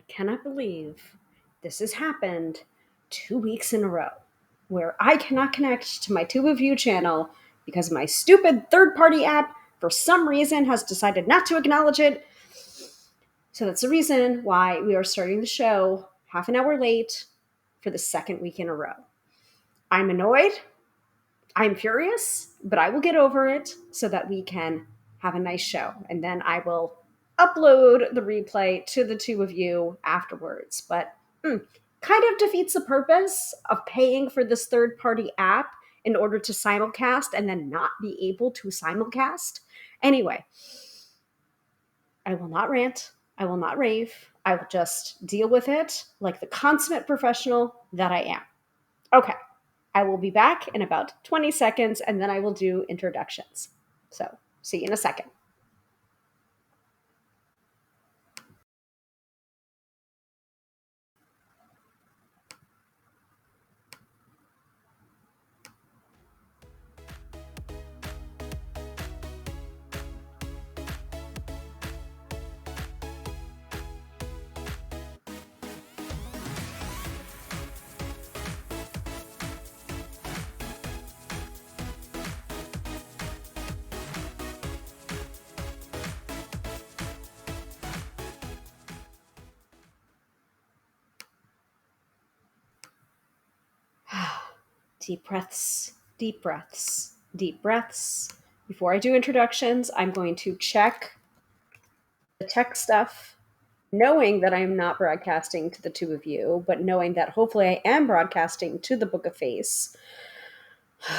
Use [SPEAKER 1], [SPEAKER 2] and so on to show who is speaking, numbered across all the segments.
[SPEAKER 1] cannot believe this has happened 2 weeks in a row where I cannot connect to my Tube of You channel because my stupid third party app, for some reason, has decided not to acknowledge it. So that's the reason why we are starting the show half an hour late for the second week in a row. I'm annoyed. I'm furious, but I will get over it so that we can have a nice show. And then I will upload the replay to the two of you afterwards. But kind of defeats the purpose of paying for this third party app in order to simulcast and then not be able to simulcast. Anyway, I will not rant. I will not rave. I will just deal with it like the consummate professional that I am. Okay. I will be back in about 20 seconds and then I will do introductions. So, see you in a second. Deep breaths, deep breaths, deep breaths. Before I do introductions, I'm going to check the tech stuff, knowing that I'm not broadcasting to the two of you, but knowing that hopefully I am broadcasting to the Book of Face. All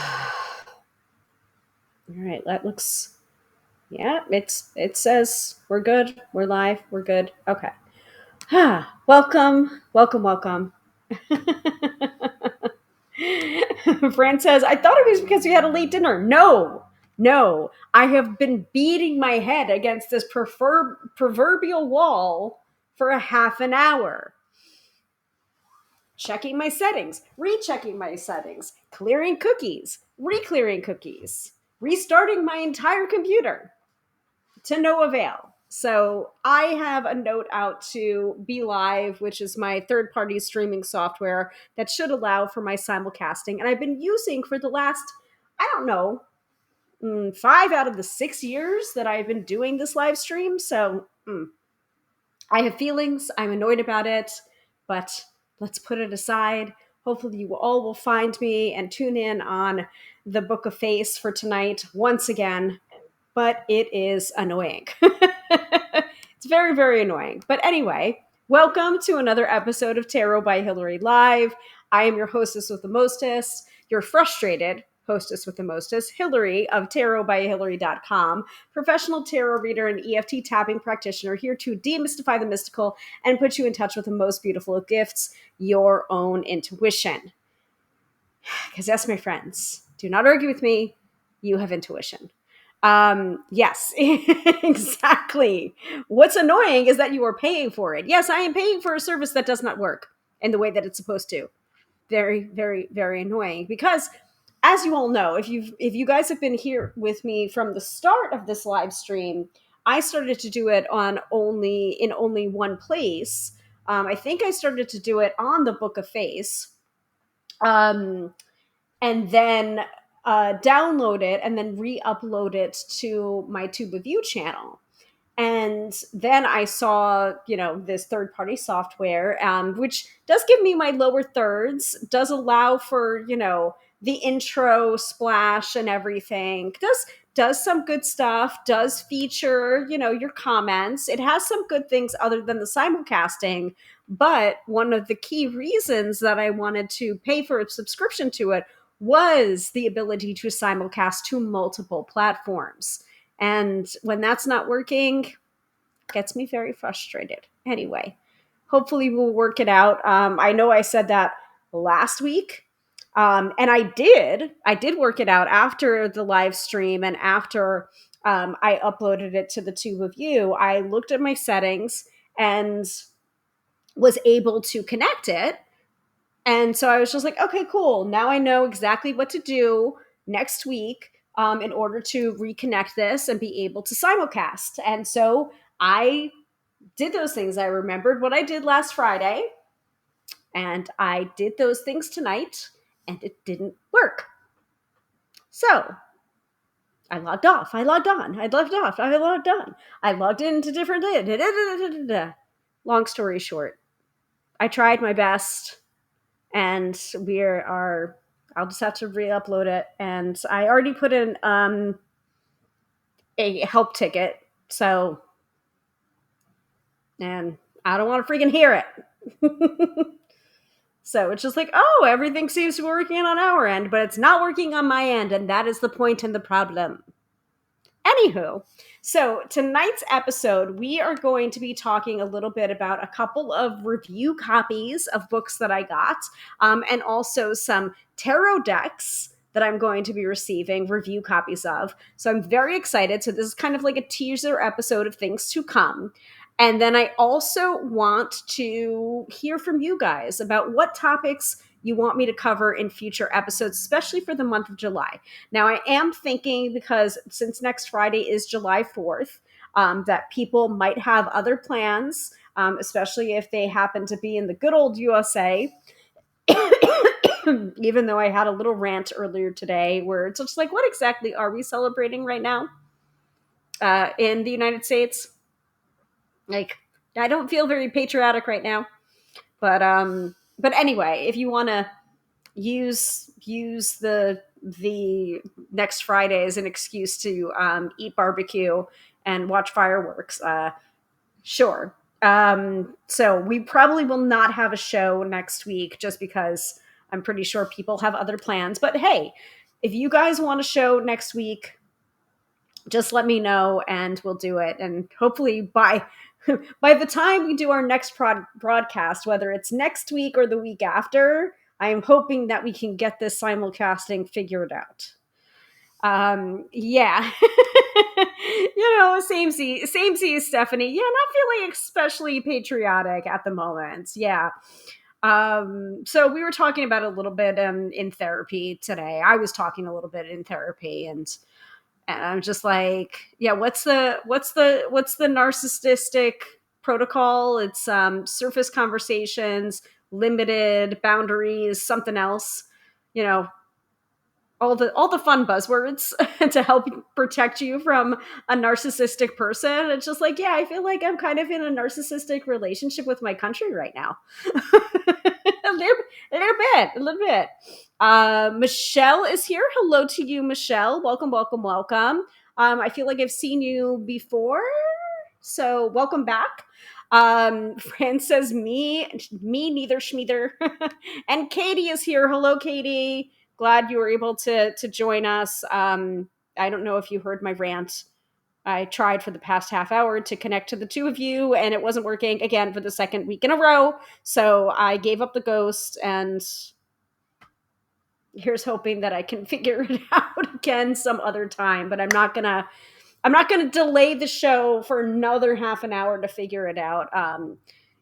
[SPEAKER 1] right, that looks, yeah, it says we're good, we're live, we're good. Okay. Welcome, welcome, welcome. Fran says, I thought it was because we had a late dinner. No. I have been beating my head against this proverbial wall for a half an hour. Checking my settings, rechecking my settings, clearing cookies, re-clearing cookies, restarting my entire computer to no avail. So I have a note out to Be Live, which is my third-party streaming software that should allow for my simulcasting. And I've been using for the last, I don't know, 5 out of the 6 years that I've been doing this live stream. So I have feelings. I'm annoyed about it, but let's put it aside. Hopefully you all will find me and tune in on the Book of Face for tonight once again. But it is annoying. It's very, very annoying. But anyway, welcome to another episode of Tarot by Hilary Live. I am your hostess with the mostest, your frustrated hostess with the mostest, Hilary of tarotbyhilary.com, professional tarot reader and EFT tapping practitioner, here to demystify the mystical and put you in touch with the most beautiful of gifts, your own intuition. Because yes, my friends, do not argue with me. You have intuition. Yes, exactly. What's annoying is that you are paying for it. Yes, I am paying for a service that does not work in the way that it's supposed to. Very, very, very annoying because, as you all know, if you guys have been here with me from the start of this live stream, I started to do it in only one place. I think I started to do it on the Book of Face. And then download it and then re-upload it to my Tube of You channel. And then I saw, this third-party software, which does give me my lower thirds, does allow for, the intro splash and everything, does some good stuff, does feature, your comments. It has some good things other than the simulcasting. But one of the key reasons that I wanted to pay for a subscription to it was the ability to simulcast to multiple platforms. And when that's not working, it gets me very frustrated. Anyway, hopefully we'll work it out. I know I said that last week, and I did work it out after the live stream and after I uploaded it to the Tube of You. I looked at my settings and was able to connect it. And so I was just like, okay, cool. Now I know exactly what to do next week in order to reconnect this and be able to simulcast. And so I did those things. I remembered what I did last Friday, and I did those things tonight, and it didn't work. So I logged off. I logged on. I logged off. I logged on. I logged into different. Long story short, I tried my best, and we are. I'll just have to re-upload it, and I already put in a help ticket. So, and I don't want to freaking hear it. So it's just like, oh, everything seems to be working on our end, but it's not working on my end, and that is the point and the problem. Anywho, so tonight's episode, we are going to be talking a little bit about a couple of review copies of books that I got, and also some tarot decks that I'm going to be receiving review copies of. So I'm very excited. So this is kind of like a teaser episode of things to come. And then I also want to hear from you guys about what topics you want me to cover in future episodes, especially for the month of July. Now, I am thinking, because since next Friday is July 4th, that people might have other plans, especially if they happen to be in the good old USA. Even though I had a little rant earlier today where it's just like, what exactly are we celebrating right now in the United States? Like, I don't feel very patriotic right now. But anyway, if you want to use the next Friday as an excuse to eat barbecue and watch fireworks, sure. So we probably will not have a show next week just because I'm pretty sure people have other plans. But hey, if you guys want a show next week, just let me know and we'll do it. And hopefully by the time we do our next broadcast, whether it's next week or the week after, I am hoping that we can get this simulcasting figured out. Yeah. Same see, Stephanie. Yeah, not feeling especially patriotic at the moment. Yeah. So we were talking about a little bit in therapy today. I was talking a little bit in therapy, and I'm just like, yeah, what's the narcissistic protocol? It's surface conversations, limited boundaries, something else, you know, all the fun buzzwords to help protect you from a narcissistic person. It's just like, yeah, I feel like I'm kind of in a narcissistic relationship with my country right now. a little bit. Michelle is here. Hello to you, Michelle. Welcome. I feel like I've seen you before, so welcome back. Fran says me neither schmeether. And Katie is here. Hello, Katie. Glad you were able to join us. I don't know if you heard my rant. I tried for the past half hour to connect to the two of you, and it wasn't working again for the second week in a row. So I gave up the ghost, and here's hoping that I can figure it out again some other time. But I'm not gonna delay the show for another half an hour to figure it out.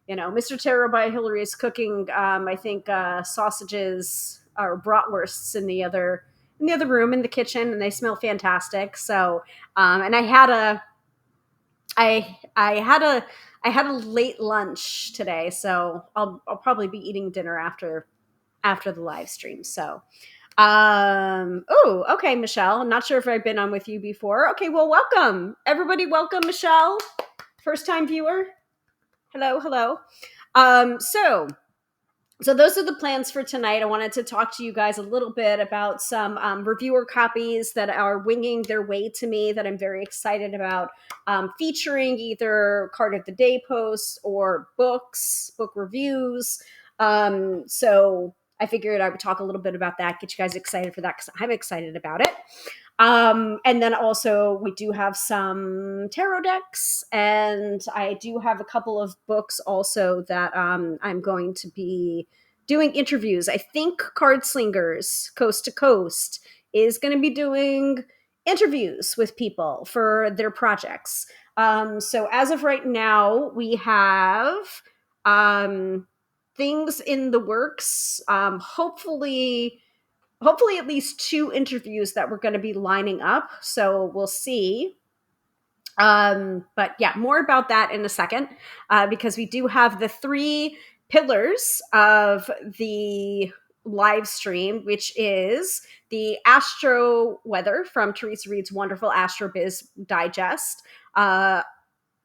[SPEAKER 1] Mr. Tarot by Hilary is cooking. I think sausages or bratwursts in the other room in the kitchen, and they smell fantastic. So, and I had a late lunch today, so I'll probably be eating dinner after the live stream. So, oh, okay, Michelle. I'm not sure if I've been on with you before. Okay, well, welcome. Everybody, welcome, Michelle. First time viewer. Hello. So those are the plans for tonight. I wanted to talk to you guys a little bit about some reviewer copies that are winging their way to me that I'm very excited about, featuring either card of the day posts or book reviews. So I figured I would talk a little bit about that, get you guys excited for that because I'm excited about it. And then also we do have some tarot decks, and I do have a couple of books also that I'm going to be doing interviews. I think Card Slingers Coast to Coast is going to be doing interviews with people for their projects. So as of right now, we have things in the works. Hopefully at least 2 interviews that we're going to be lining up. So we'll see. But yeah, more about that in a second, because we do have the three pillars of the live stream, which is the astro weather from Teresa Reed's wonderful Astro Biz Digest.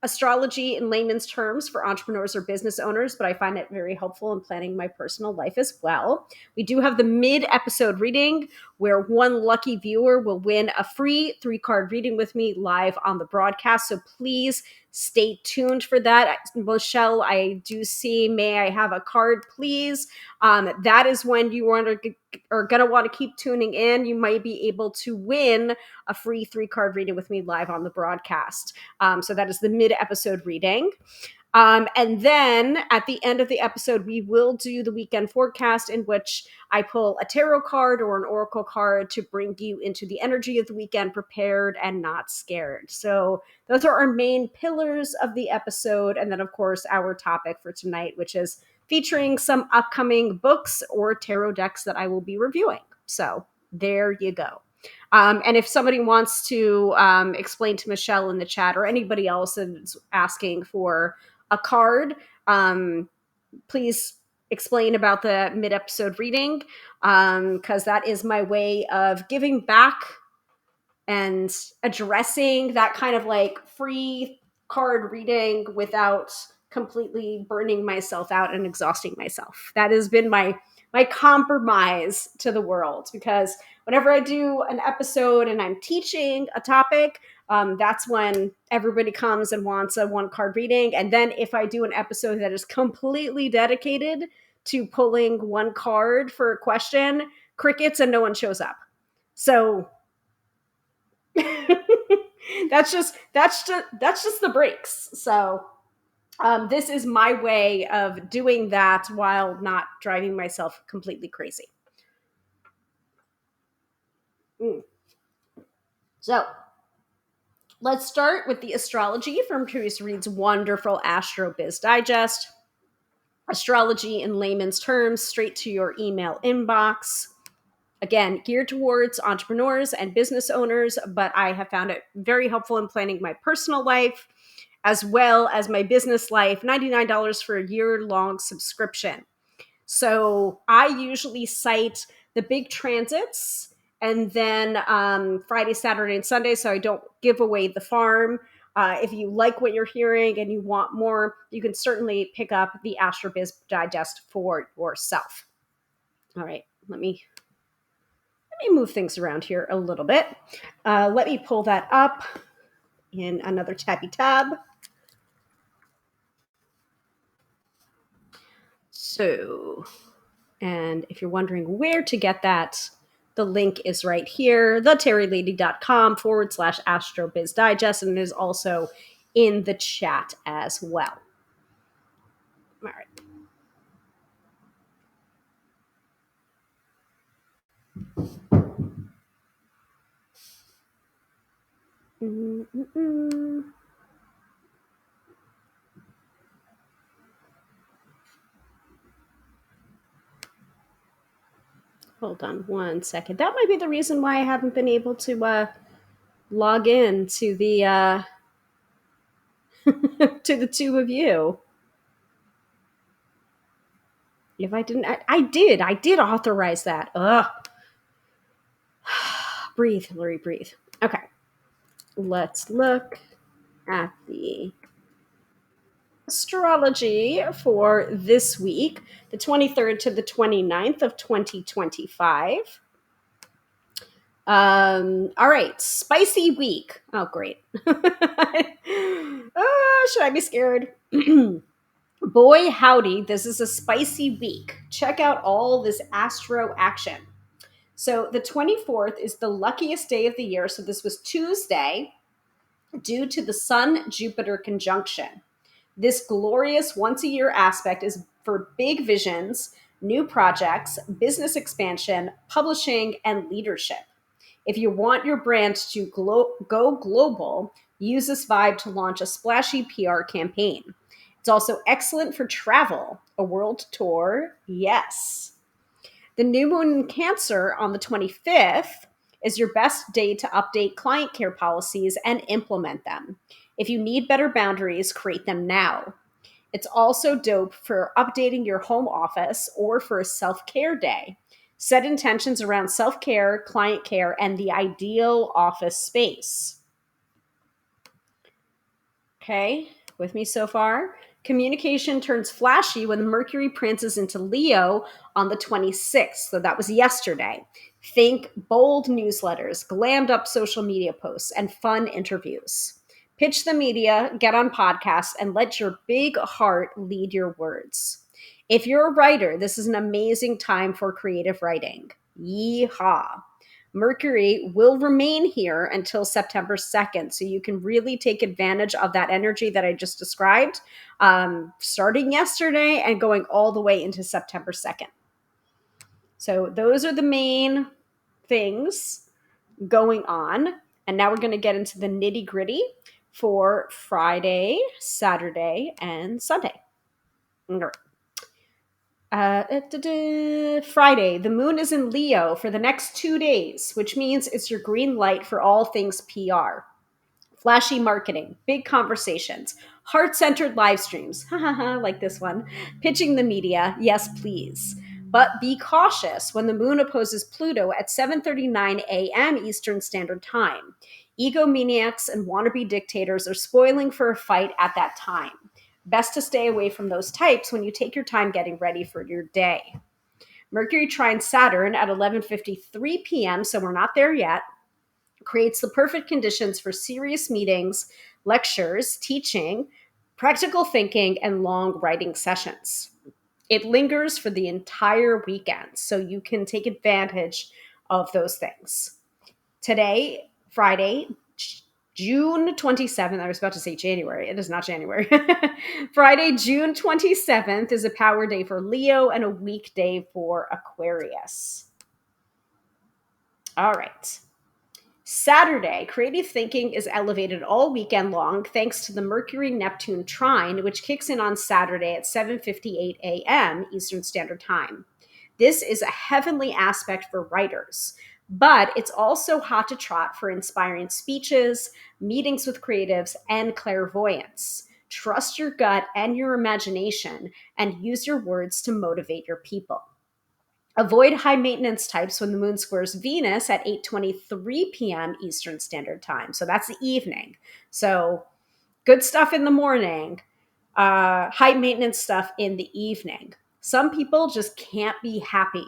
[SPEAKER 1] Astrology in layman's terms for entrepreneurs or business owners, but I find it very helpful in planning my personal life as well. We do have the mid episode reading where one lucky viewer will win a free 3-card reading with me live on the broadcast. So please stay tuned for that. Michelle, I do see, may I have a card, please? That is when you are going to want to keep tuning in. You might be able to win a free 3-card reading with me live on the broadcast. So that is the mid-episode reading. And then at the end of the episode, we will do the weekend forecast, in which I pull a tarot card or an oracle card to bring you into the energy of the weekend, prepared and not scared. So those are our main pillars of the episode. And then, of course, our topic for tonight, which is featuring some upcoming books or tarot decks that I will be reviewing. So there you go. And if somebody wants to explain to Michelle in the chat, or anybody else that's asking for a card, please explain about the mid-episode reading, because that is my way of giving back and addressing that kind of like free card reading without completely burning myself out and exhausting myself. That has been my compromise to the world, because whenever I do an episode and I'm teaching a topic, that's when everybody comes and wants a 1-card reading. And then if I do an episode that is completely dedicated to pulling 1 card for a question, crickets, and no one shows up. So that's just the breaks. So this is my way of doing that while not driving myself completely crazy. So let's start with the astrology from Teresa Reed's wonderful Astro Biz Digest. Astrology in layman's terms, straight to your email inbox. Again, geared towards entrepreneurs and business owners, but I have found it very helpful in planning my personal life as well as my business life. $99 for a year-long subscription. So I usually cite the big transits and then Friday, Saturday, and Sunday, so I don't give away the farm. If you like what you're hearing and you want more, you can certainly pick up the AstroBiz Digest for yourself. All right, let me move things around here a little bit. Let me pull that up in another tabby tab. So, and if you're wondering where to get that, the link is right here, theterrylady.com/astrobizdigest, and it is also in the chat as well. All right. Hold on one second. That might be the reason why I haven't been able to log in to the to the two of you. If I didn't, I did authorize that. Ugh. Breathe, Hilary, breathe. Okay. Let's look at the astrology for this week, the 23rd to the 29th of 2025. All right, spicy week. Oh, great. Should I be scared? Boy, howdy, this is a spicy week. Check out all this astro action. So the 24th is the luckiest day of the year. So this was Tuesday, due to the Sun-Jupiter conjunction. This glorious once-a-year aspect is for big visions, new projects, business expansion, publishing, and leadership. If you want your brand to go global, use this vibe to launch a splashy PR campaign. It's also excellent for travel. A world tour, yes. The new moon in Cancer on the 25th is your best day to update client care policies and implement them. If you need better boundaries, create them now. It's also dope for updating your home office or for a self care day. Set intentions around self care, client care, and the ideal office space. Okay, with me so far? Communication turns flashy when Mercury princes into Leo on the 26th. So that was yesterday. Think bold newsletters, glammed up social media posts, and fun interviews. Pitch the media, get on podcasts, and let your big heart lead your words. If you're a writer, this is an amazing time for creative writing. Yeehaw. Mercury will remain here until September 2nd. So you can really take advantage of that energy that I just described, starting yesterday and going all the way into September 2nd. So those are the main things going on. And now we're going to get into the nitty gritty for Friday, Saturday, and Sunday. All right. Friday, the moon is in Leo for the next 2 days, which means it's your green light for all things PR. Flashy marketing, big conversations, heart centered live streams, like this one, pitching the media, yes, please. But be cautious when the moon opposes Pluto at 7:39 a.m. Eastern Standard Time. Egomaniacs and wannabe dictators are spoiling for a fight at that time. Best to stay away from those types when you take your time getting ready for your day. Mercury trines Saturn at 11:53 p.m., so we're not there yet, creates the perfect conditions for serious meetings, lectures, teaching, practical thinking, and long writing sessions. It lingers for the entire weekend, so you can take advantage of those things. Today, Friday, June 27th, I was about to say January. It is not January. Friday, June 27th is a power day for Leo and a weekday for Aquarius. All right. Saturday, creative thinking is elevated all weekend long thanks to the Mercury-Neptune trine, which kicks in on Saturday at 7:58 a.m. Eastern Standard Time. This is a heavenly aspect for writers, but it's also hot to trot for inspiring speeches, meetings with creatives, and clairvoyance. Trust your gut and your imagination and use your words to motivate your people. Avoid high maintenance types when the moon squares Venus at 8:23 p.m. Eastern Standard Time. So that's the evening. So good stuff in the morning, high maintenance stuff in the evening. Some people just can't be happy.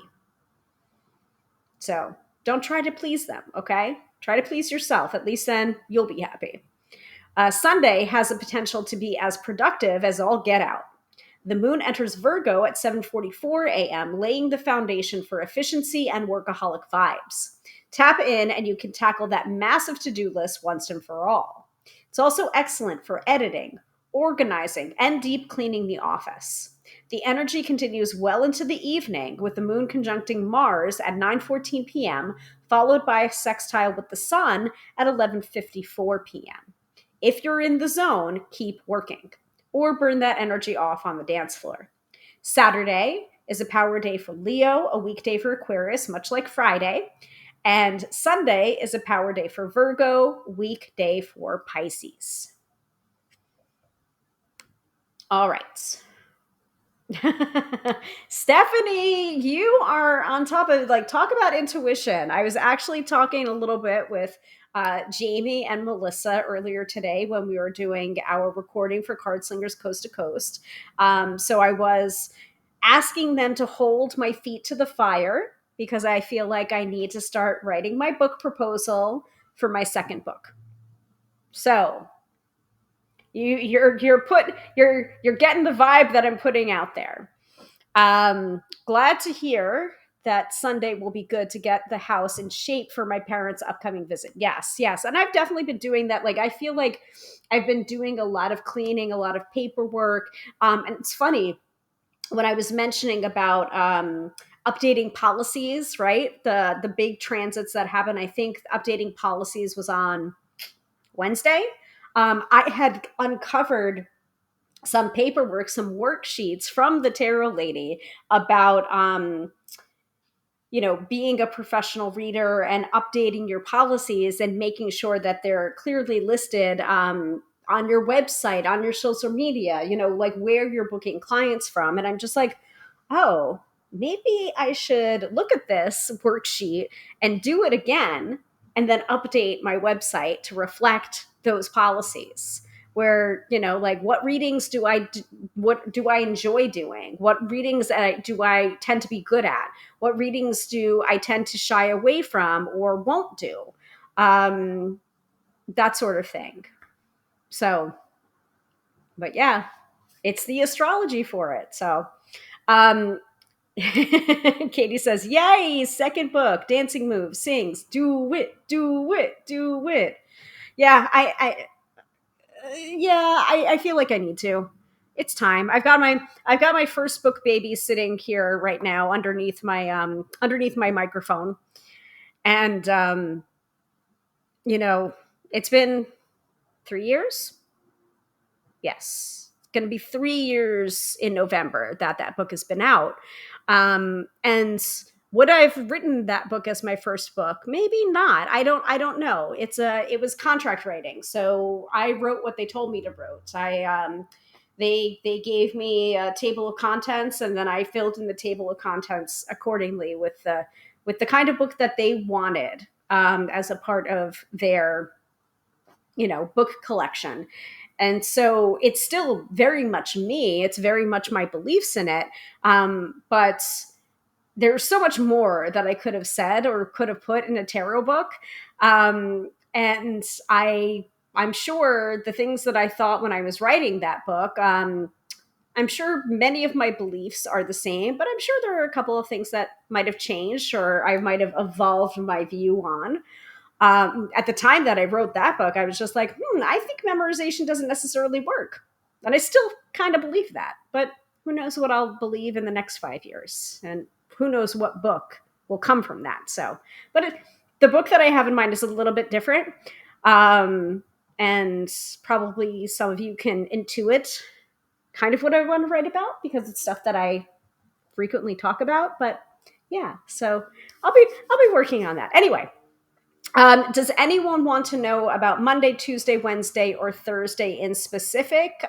[SPEAKER 1] So don't try to please them, okay? Try to please yourself. At least then you'll be happy. Sunday has the potential to be as productive as all get out. The moon enters Virgo at 7:44 a.m., laying the foundation for efficiency and workaholic vibes. Tap in and you can tackle that massive to-do list once and for all. It's also excellent for editing, organizing, and deep cleaning the office. The energy continues well into the evening with the moon conjuncting Mars at 9:14 p.m., followed by a sextile with the sun at 11:54 p.m. If you're in the zone, keep working or burn that energy off on the dance floor. Saturday is a power day for Leo, a weekday for Aquarius, much like Friday. And Sunday is a power day for Virgo, weekday for Pisces. All right. Stephanie, you are on top of talk about intuition. I was actually talking a little bit with Jamie and Melissa earlier today when we were doing our recording for Card Slingers Coast to Coast. So I was asking them to hold my feet to the fire because I feel like I need to start writing my book proposal for my second book. So you're getting the vibe that I'm putting out there. Glad to hear that Sunday will be good to get the house in shape for my parents' upcoming visit. Yes, yes. And I've definitely been doing that. I feel like I've been doing a lot of cleaning, a lot of paperwork. And it's funny when I was mentioning about updating policies, right? The big transits that happen. I think updating policies was on Wednesday. I had uncovered some paperwork, some worksheets from the tarot lady about, being a professional reader and updating your policies and making sure that they're clearly listed on your website, on your social media, like where you're booking clients from. And I'm just like, oh, maybe I should look at this worksheet and do it again and then update my website to reflect those policies. Where, like what readings what do I enjoy doing? What readings do I tend to be good at? What readings do I tend to shy away from or won't do? That sort of thing. So, but yeah, it's the astrology for it. So, um, Katie says, "Yay! Second book, dancing moves, sings, do it, do it, do it." Yeah, I feel like I need to. It's time. I've got my first book baby sitting here right now underneath my microphone, and you know, it's been 3 years. Yes, it's going to be 3 years in November that book has been out. And would I've written that book as my first book? Maybe not. I don't know. It was contract writing, so I wrote what they told me to write. They gave me a table of contents, and then I filled in the table of contents accordingly with the kind of book that they wanted, as a part of their book collection. And so it's still very much me. It's very much my beliefs in it. But there's so much more that I could have said or could have put in a tarot book. And I'm sure the things that I thought when I was writing that book, I'm sure many of my beliefs are the same, but I'm sure there are a couple of things that might have changed or I might have evolved my view on. At the time that I wrote that book, I was just like, I think memorization doesn't necessarily work. And I still kind of believe that. But who knows what I'll believe in the next 5 years? And who knows what book will come from that. So, but the book that I have in mind is a little bit different. And probably some of you can intuit kind of what I want to write about because it's stuff that I frequently talk about. But yeah, so I'll be working on that. Anyway, does anyone want to know about Monday, Tuesday, Wednesday, or Thursday in specific?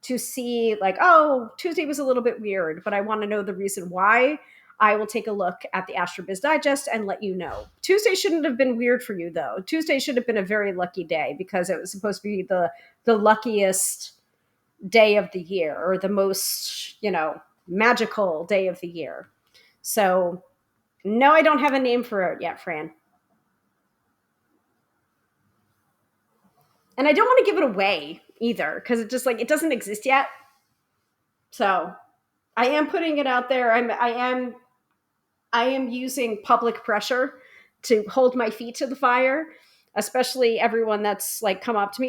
[SPEAKER 1] To see, like, oh, Tuesday was a little bit weird, but I want to know the reason why. I will take a look at the AstroBiz Digest and let you know. Tuesday shouldn't have been weird for you, though. Tuesday should have been a very lucky day because it was supposed to be the luckiest day of the year or the most, magical day of the year. So, no, I don't have a name for it yet, Fran. And I don't want to give it away either because it doesn't exist yet. So I am putting it out there. I am using public pressure to hold my feet to the fire, especially everyone that's like come up to me.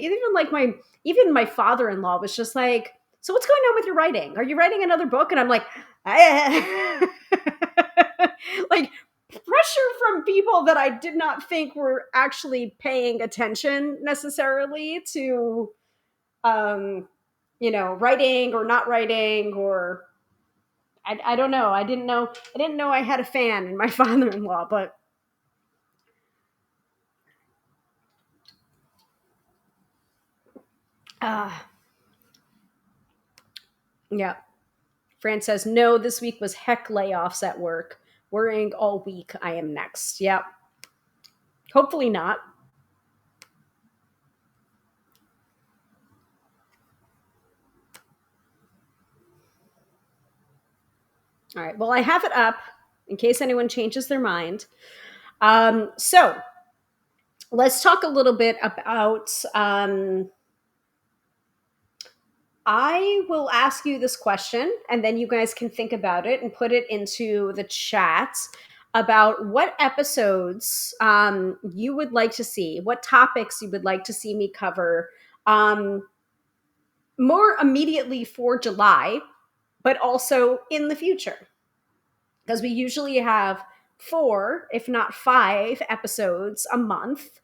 [SPEAKER 1] Even my father-in-law was just like, "So what's going on with your writing? Are you writing another book?" And I'm like, like pressure from people that I did not think were actually paying attention necessarily to writing or not writing, or I don't know. I didn't know I had a fan in my father-in-law, but uh yeah. Fran says, no, this week was heck layoffs at work. Worrying all week. I am next. Yep. Hopefully not. All right. Well, I have it up in case anyone changes their mind. So let's talk a little bit about. I will ask you this question, and then you guys can think about it and put it into the chat about what episodes you would like to see, what topics you would like to see me cover, um, more immediately for July, but also in the future. Because we usually have 4, if not 5 episodes a month,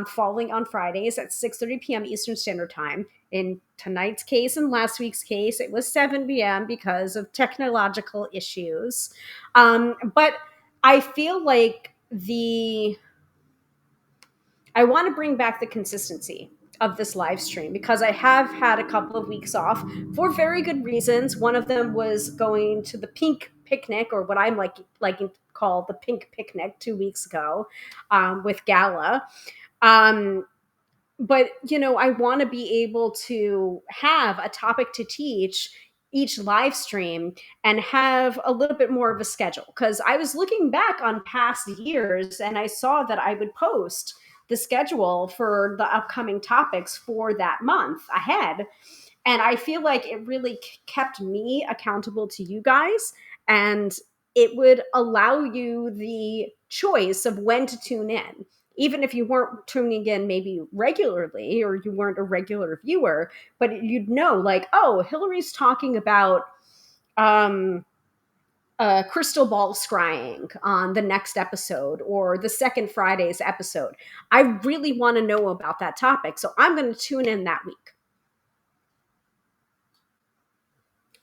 [SPEAKER 1] falling on Fridays at 6:30 p.m. Eastern Standard Time. In tonight's case and last week's case, it was 7 p.m. because of technological issues. But I feel like I want to bring back the consistency. of this live stream because I have had a couple of weeks off for very good reasons. One of them was going to the pink picnic, or what I'm like to call the pink picnic, 2 weeks ago, with Gala. Um, but I want to be able to have a topic to teach each live stream and have a little bit more of a schedule, because I was looking back on past years and I saw that I would post the schedule for the upcoming topics for that month ahead, and I feel like it really kept me accountable to you guys, and it would allow you the choice of when to tune in. Even if you weren't tuning in maybe regularly, or you weren't a regular viewer, but you'd know, like, oh, Hilary's talking about um, crystal ball scrying on the next episode or the second Friday's episode. I really want to know about that topic, so I'm going to tune in that week.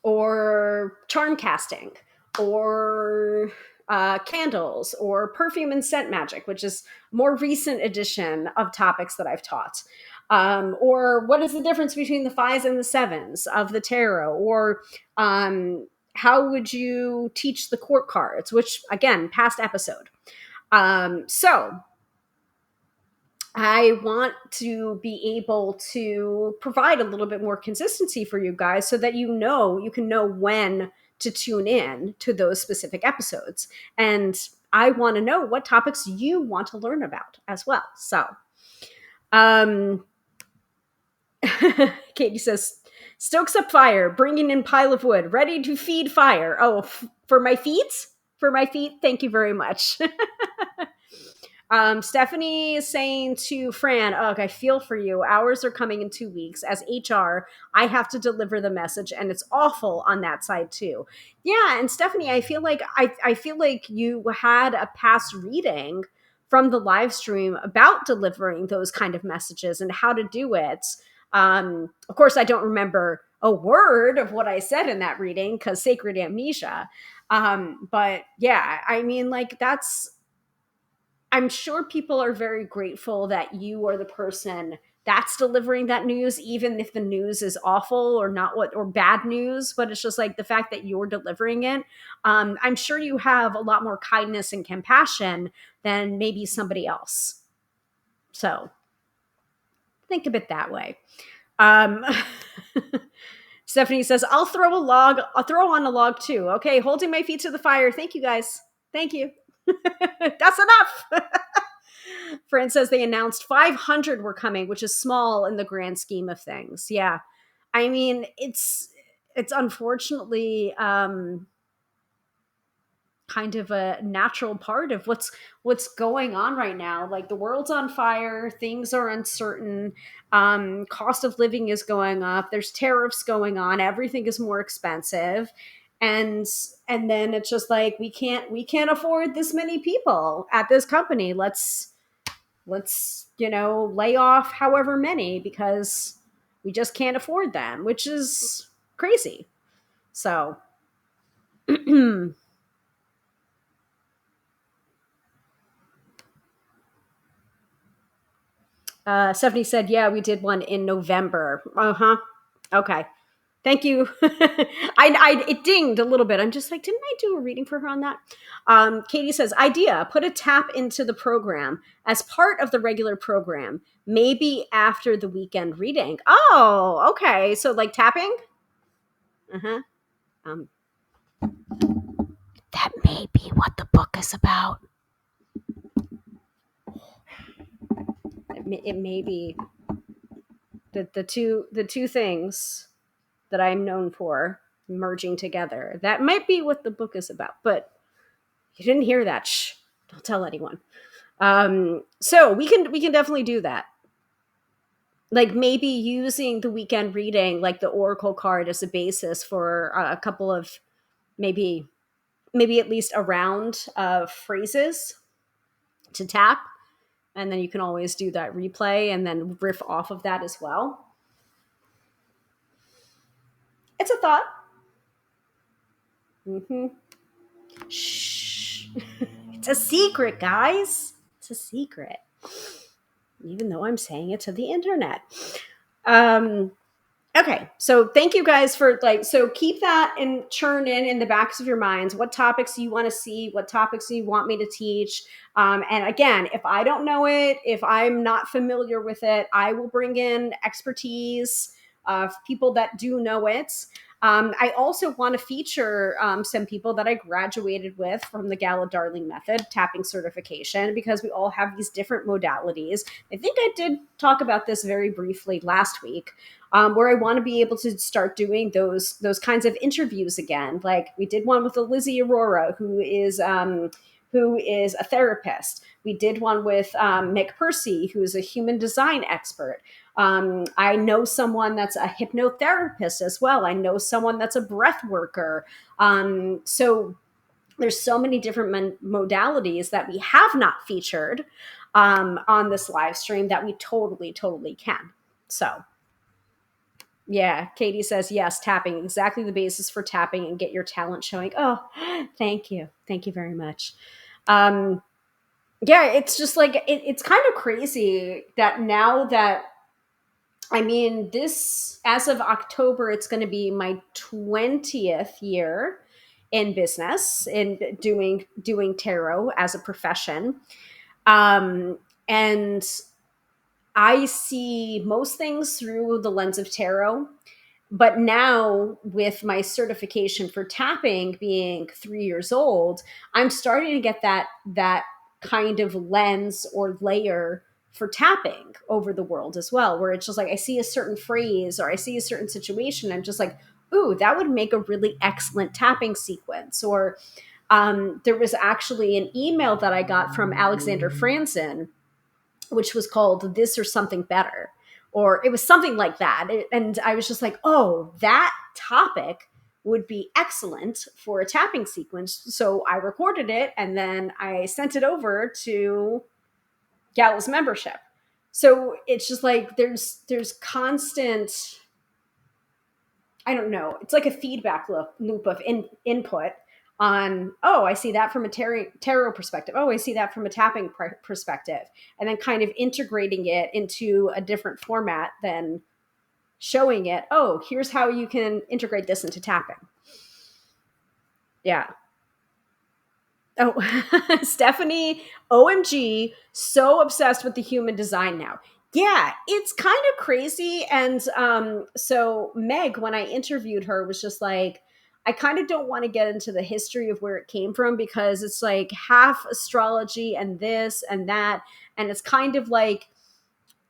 [SPEAKER 1] Or charm casting, or candles, or perfume and scent magic, which is more recent edition of topics that I've taught. Or what is the difference between the fives and the sevens of the tarot? Or how would you teach the court cards? Which, again, past episode. So I want to be able to provide a little bit more consistency for you guys so that you can know when to tune in to those specific episodes. And I want to know what topics you want to learn about as well. So, Katie says, stokes up fire, bringing in pile of wood, ready to feed fire. Oh, for my feet? For my feet? Thank you very much. Stephanie is saying to Fran, "Ugh, I feel for you. Hours are coming in 2 weeks. As HR, I have to deliver the message, and it's awful on that side too." Yeah, and Stephanie, I feel like you had a past reading from the live stream about delivering those kind of messages and how to do it. Of course, I don't remember a word of what I said in that reading because sacred amnesia. But yeah, I mean, like I'm sure people are very grateful that you are the person that's delivering that news, even if the news is awful or not or bad news, but it's just like the fact that you're delivering it. I'm sure you have a lot more kindness and compassion than maybe somebody else. So think of it that way. Um, Stephanie says, I'll throw on a log too. Okay, holding my feet to the fire. Thank you guys. Thank you. That's enough. Fran says they announced 500 were coming, which is small in the grand scheme of things. Yeah. I mean, it's unfortunately kind of a natural part of what's going on right now. Like, the world's on fire, things are uncertain, cost of living is going up, there's tariffs going on, everything is more expensive, and then it's just like we can't afford this many people at this company. Let's lay off however many because we just can't afford them, which is crazy. So Stephanie said, yeah, we did one in November. Uh-huh. Okay. Thank you. It dinged a little bit. I'm just like, didn't I do a reading for her on that? Katie says, idea, put a tap into the program as part of the regular program, maybe after the weekend reading. Oh, okay. So like tapping? Uh-huh. That may be what the book is about. It may be the two things that I'm known for merging together. That might be what the book is about, but you didn't hear that. Shh, don't tell anyone. So we can definitely do that. Like maybe using the weekend reading, like the oracle card, as a basis for a couple of maybe at least a round of phrases to tap, and then you can always do that replay and then riff off of that as well. It's a thought. Mm-hmm. Shh. It's a secret, guys. It's a secret. even though I'm saying it to the internet. Um, Okay, so thank you guys for so keep that and churn in the backs of your minds. What topics you want to see? What topics you want me to teach? And again, if I don't know it, if I'm not familiar with it, I will bring in expertise of people that do know it. I also want to feature some people that I graduated with from the Gala Darling Method tapping certification because we all have these different modalities. I think I did talk about this very briefly last week where I want to be able to start doing those kinds of interviews again. Like we did one with Lizzie Aurora, who is a therapist. We did one with Mick Percy, who is a human design expert. I know someone that's a hypnotherapist as well. I know someone that's a breath worker. So there's so many different modalities that we have not featured on this live stream that we totally can. So yeah, Katie says yes, tapping, exactly the basis for tapping and get your talent showing. Oh, thank you. Thank you very much. Um, yeah, it's just like, it's kind of crazy that now that, I mean, this, as of October, it's going to be my 20th year in business in doing tarot as a profession. And I see most things through the lens of tarot. But now, with my certification for tapping being 3 years old, I'm starting to get that kind of lens or layer for tapping over the world as well, where it's just like I see a certain phrase or I see a certain situation, I'm just like, ooh, that would make a really excellent tapping sequence. Or there was actually an email that I got from Alexander Franzen, which was called This or Something Better, or it was something like that. And I was just like, oh, that topic would be excellent for a tapping sequence. So I recorded it and then I sent it over to Gala's membership. So it's just like there's constant, I don't know. It's like a feedback loop of input on, oh, I see that from a tarot perspective. Oh, I see that from a tapping perspective. And then kind of integrating it into a different format than showing it, oh, here's how you can integrate this into tapping. Yeah. Oh, Stephanie, OMG, so obsessed with the human design now. Yeah, it's kind of crazy. And so Meg, when I interviewed her, was just like, I kind of don't want to get into the history of where it came from because it's like half astrology and this and that. And it's kind of like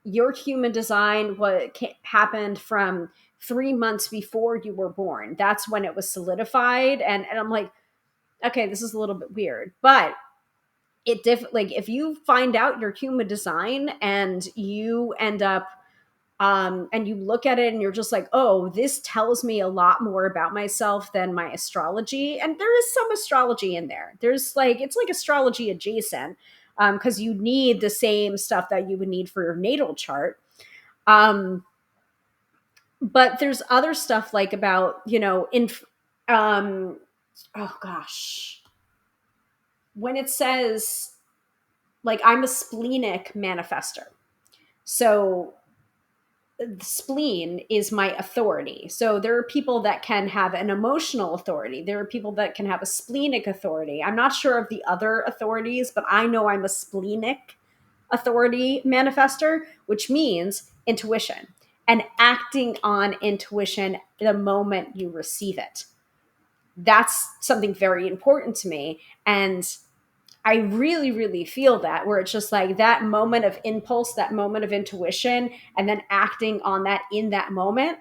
[SPEAKER 1] your human design, what happened from 3 months before you were born. That's when it was solidified. And I'm like, okay, this is a little bit weird, but like if you find out your human design and you end up and you look at it and you're just like, oh, this tells me a lot more about myself than my astrology. And there is some astrology in there. There's like, it's like astrology adjacent because you need the same stuff that you would need for your natal chart. But there's other stuff like about, um, oh gosh, when it says, like, I'm a splenic manifester. So the spleen is my authority. So there are people that can have an emotional authority. There are people that can have a splenic authority. I'm not sure of the other authorities, but I know I'm a splenic authority manifester, which means intuition and acting on intuition the moment you receive it. That's something very important to me. And I really feel that, where it's just like that moment of impulse, that moment of intuition, and then acting on that in that moment.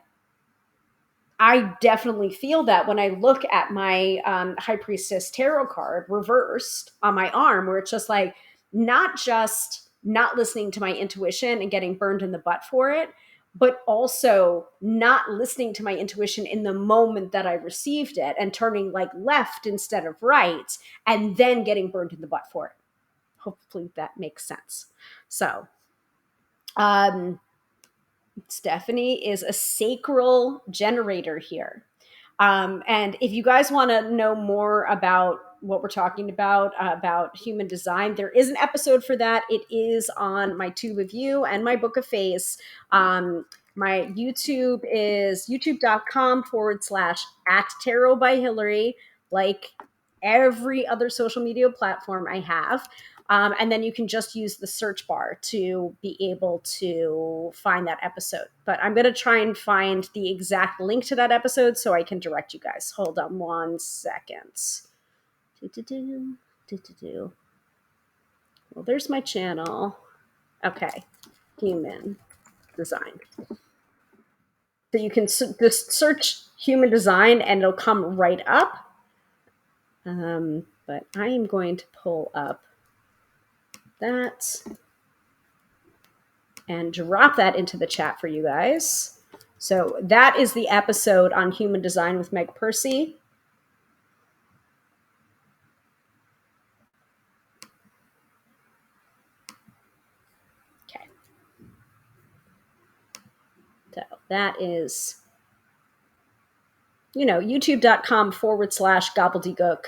[SPEAKER 1] I definitely feel that when I look at my High Priestess tarot card reversed on my arm, where it's just like not just not listening to my intuition and getting burned in the butt for it, but also not listening to my intuition in the moment that I received it and turning like left instead of right, and then getting burned in the butt for it. Hopefully that makes sense. So, Stephanie is a sacral generator here. And if you guys want to know more about what we're talking about human design. There is an episode for that. It is on my Tube of You and my Book of Face. My YouTube is youtube.com/at tarot by Hilary, like every other social media platform I have. And then you can just use the search bar to be able to find that episode. But I'm going to try and find the exact link to that episode so I can direct you guys. Hold on one second. Do-do-do, do-do-do. Well, there's my channel. Okay, human design. So you can just search human design and it'll come right up. But I am going to pull up that and drop that into the chat for you guys. So that is the episode on human design with Meg Percy. Okay. So that is, youtube.com/gobbledygook.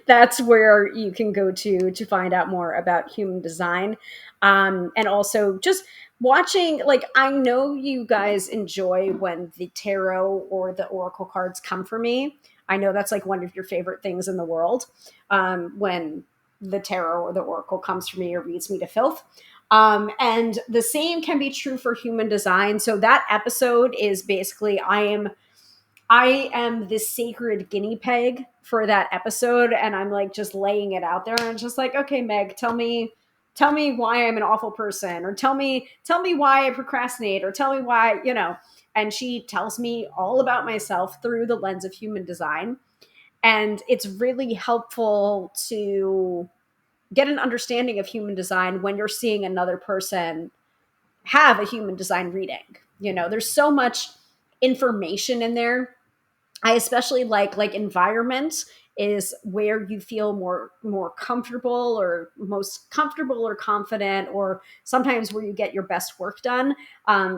[SPEAKER 1] That's where you can go to find out more about human design. And also just watching, like, I know you guys enjoy when the tarot or the oracle cards come for me. I know that's like one of your favorite things in the world, when the tarot or the oracle comes for me or reads me to filth. And the same can be true for human design. So that episode is basically I am this sacred guinea pig for that episode, and I'm like just laying it out there, and I'm just like, okay, Meg, tell me why I'm an awful person, or tell me why I procrastinate, or tell me why, and she tells me all about myself through the lens of human design. And it's really helpful to get an understanding of human design when you're seeing another person have a human design reading. There's so much information in there. I especially like environment is where you feel more comfortable, or most comfortable or confident, or sometimes where you get your best work done.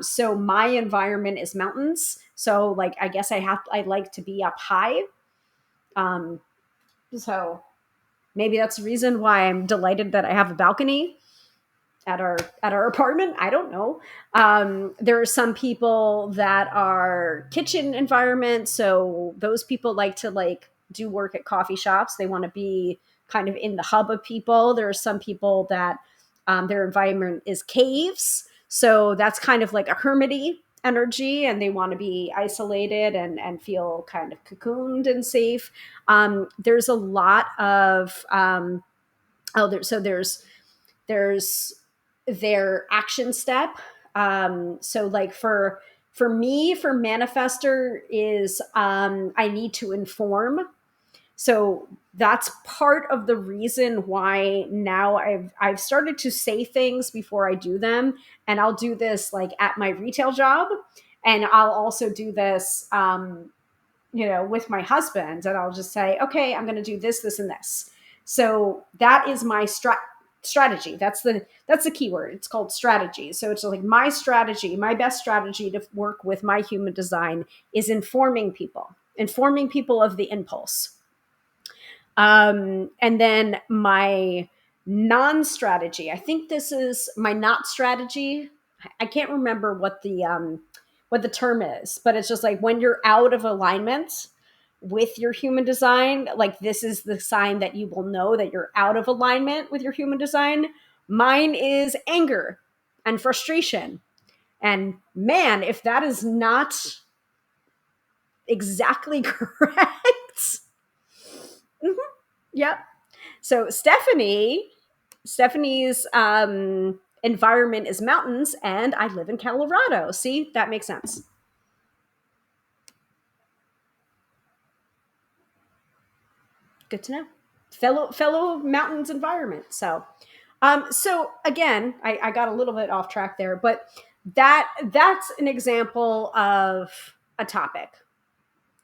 [SPEAKER 1] So my environment is mountains. So like I guess I like to be up high. So maybe that's the reason why I'm delighted that I have a balcony at our apartment. I don't know. There are some people that are kitchen environment, so those people like to do work at coffee shops. They want to be kind of in the hub of people. There are some people that their environment is caves, so that's kind of like a hermity energy, and they want to be isolated and feel kind of cocooned and safe. There's a lot of there's their action step. So like for me, for manifester is I need to inform. So that's part of the reason why now I've started to say things before I do them. And I'll do this like at my retail job, and I'll also do this with my husband, and I'll just say, okay, I'm going to do this, this, and this. So that is my strategy. That's the key word. It's called strategy. So it's like my strategy, my best strategy to work with my human design is informing people of the impulse. And then my non-strategy, I think this is my not strategy. I can't remember what the term is, but it's just like when you're out of alignment with your human design, like this is the sign that you will know that you're out of alignment with your human design. Mine is anger and frustration. And man, if that is not exactly correct. Mm-hmm. Yep. So Stephanie's environment is mountains, and I live in Colorado. See, that makes sense. Good to know. Fellow mountains environment. So again, I got a little bit off track there, but that's an example of a topic,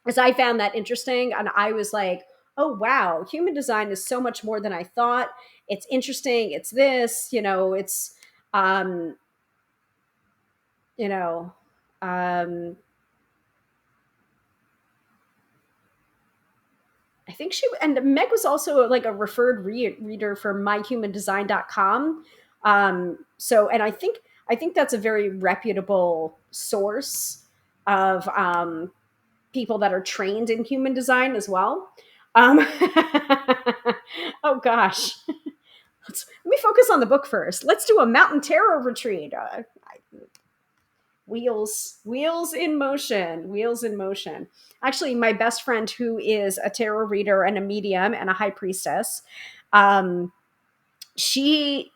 [SPEAKER 1] as I found that interesting, and I was like, oh wow, human design is so much more than I thought. It's interesting. It's this, it's you know um I think and Meg was also like a referred reader for myhumandesign.com. So, and I think that's a very reputable source of people that are trained in human design as well. Um, oh gosh, let me focus on the book first. Let's do a mountain tarot retreat. Wheels in motion, wheels in motion. Actually, my best friend, who is a tarot reader and a medium and a high priestess, um, she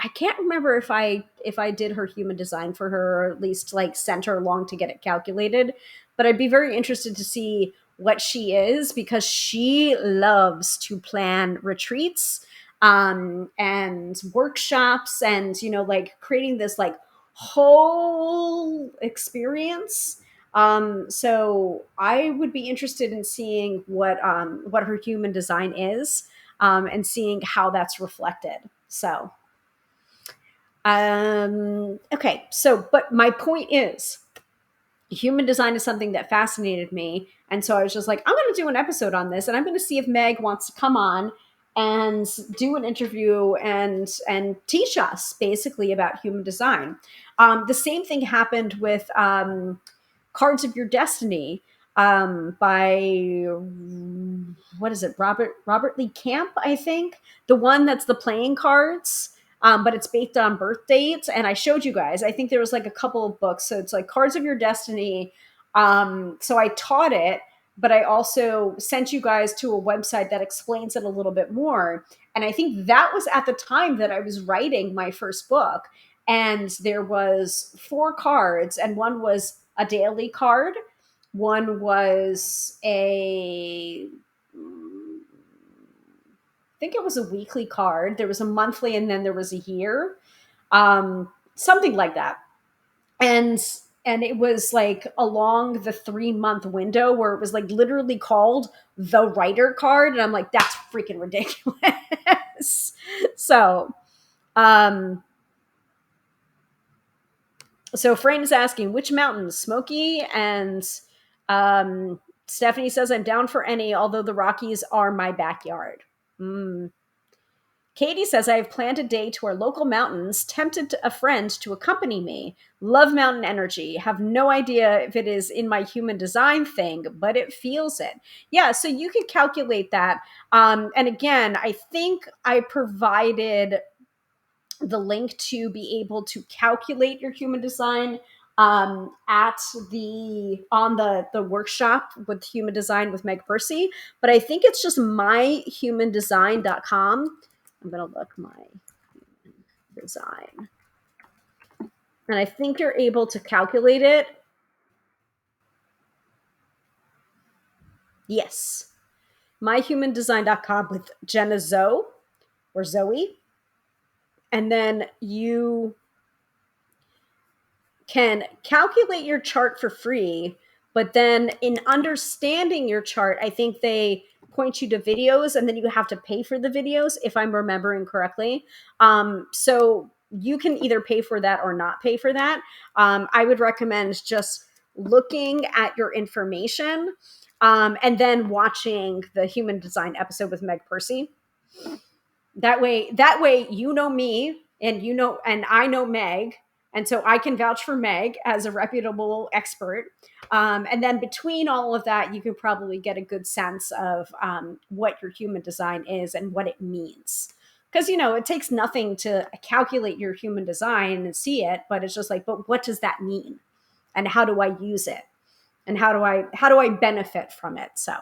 [SPEAKER 1] I can't remember if I did her human design for her, or at least like sent her along to get it calculated, but I'd be very interested to see what she is, because she loves to plan retreats and workshops, and like creating this like whole experience. So I would be interested in seeing what her human design is, and seeing how that's reflected. So, okay. So, but my point is, human design is something that fascinated me. And so I was just like, I'm going to do an episode on this, and I'm going to see if Meg wants to come on and do an interview and teach us basically about human design. The same thing happened with Cards of Your Destiny, by what is it, Robert Lee Camp, I think, the one that's the playing cards, but it's based on birth dates. And I showed you guys, I think there was like a couple of books, so it's like Cards of Your Destiny. So I taught it, but I also sent you guys to a website that explains it a little bit more. And I think that was at the time that I was writing my first book, and there was 4 cards, and one was a daily card, one was I think it was a weekly card, there was a monthly, and then there was a year, something like that. And it was like along the 3-month window, where it was like literally called the writer card, and I'm like, that's freaking ridiculous. So um so Frayne is asking, which mountains, Smoky? And Stephanie says, I'm down for any, although the Rockies are my backyard. Katie says, I have planned a day to our local mountains, tempted a friend to accompany me. Love mountain energy. Have no idea if it is in my human design thing, but it feels it. Yeah, so you can calculate that. And again, I think I provided the link to be able to calculate your human design at the workshop with human design with Meg Percy. But I think it's just myhumandesign.com. I'm gonna look my design, and I think you're able to calculate it. Yes, myhumandesign.com with Jenna Zoe or Zoe, and then you can calculate your chart for free. But then in understanding your chart, I think they point you to videos, and then you have to pay for the videos, if I'm remembering correctly. So you can either pay for that or not pay for that. I would recommend just looking at your information, and then watching the human design episode with Meg Percy. That way you know me, and I know Meg, and so I can vouch for Meg as a reputable expert. And then between all of that, you can probably get a good sense of what your human design is and what it means. Because it takes nothing to calculate your human design and see it, but it's just like, but what does that mean, and how do I use it, and how do I benefit from it? So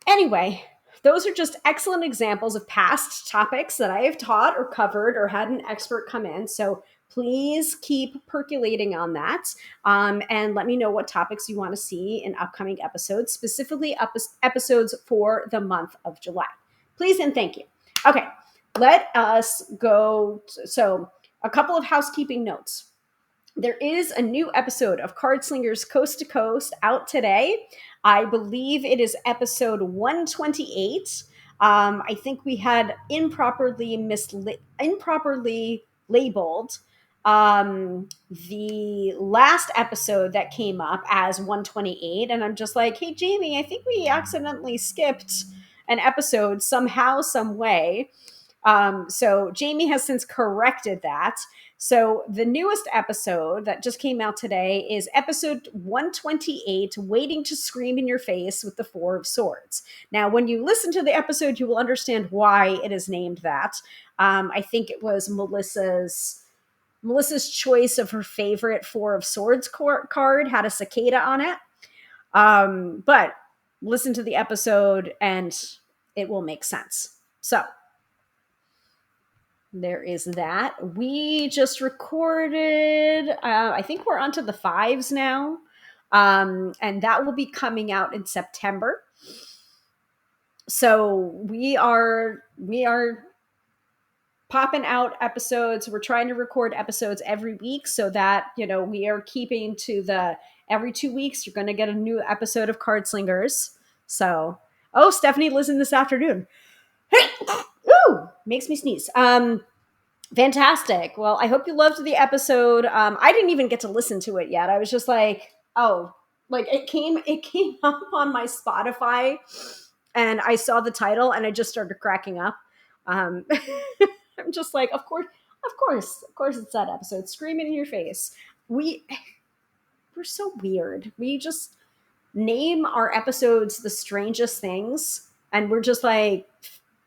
[SPEAKER 1] anyway, those are just excellent examples of past topics that I have taught or covered or had an expert come in. So please keep percolating on that, and let me know what topics you want to see in upcoming episodes, specifically episodes for the month of July. Please and thank you. Okay, let us go. So a couple of housekeeping notes. There is a new episode of Card Slingers Coast to Coast out today. I believe it is episode 128. I think we had improperly labeled the last episode that came up as 128, and I'm just like, hey Jamie, I think we accidentally skipped an episode somehow, some way. So Jamie has since corrected that. So the newest episode that just came out today is episode 128, Waiting to Scream in Your Face with the Four of Swords. Now, when you listen to the episode, you will understand why it is named that. I think it was Melissa's choice of her favorite Four of Swords card had a cicada on it. But listen to the episode and it will make sense. So there is that. We just recorded, I think we're onto the fives now. And that will be coming out in September. So we are popping out episodes. We're trying to record episodes every week so that, we are keeping to the every 2 weeks, you're going to get a new episode of Card Slingers. So, oh, Stephanie listened this afternoon. Ooh, makes me sneeze. Fantastic. Well, I hope you loved the episode. I didn't even get to listen to it yet. I was just like, oh, like it came up on my Spotify and I saw the title and I just started cracking up. Um, I'm just like, of course it's that episode. Screaming in your face. We're so weird. We just name our episodes the strangest things and we're just like,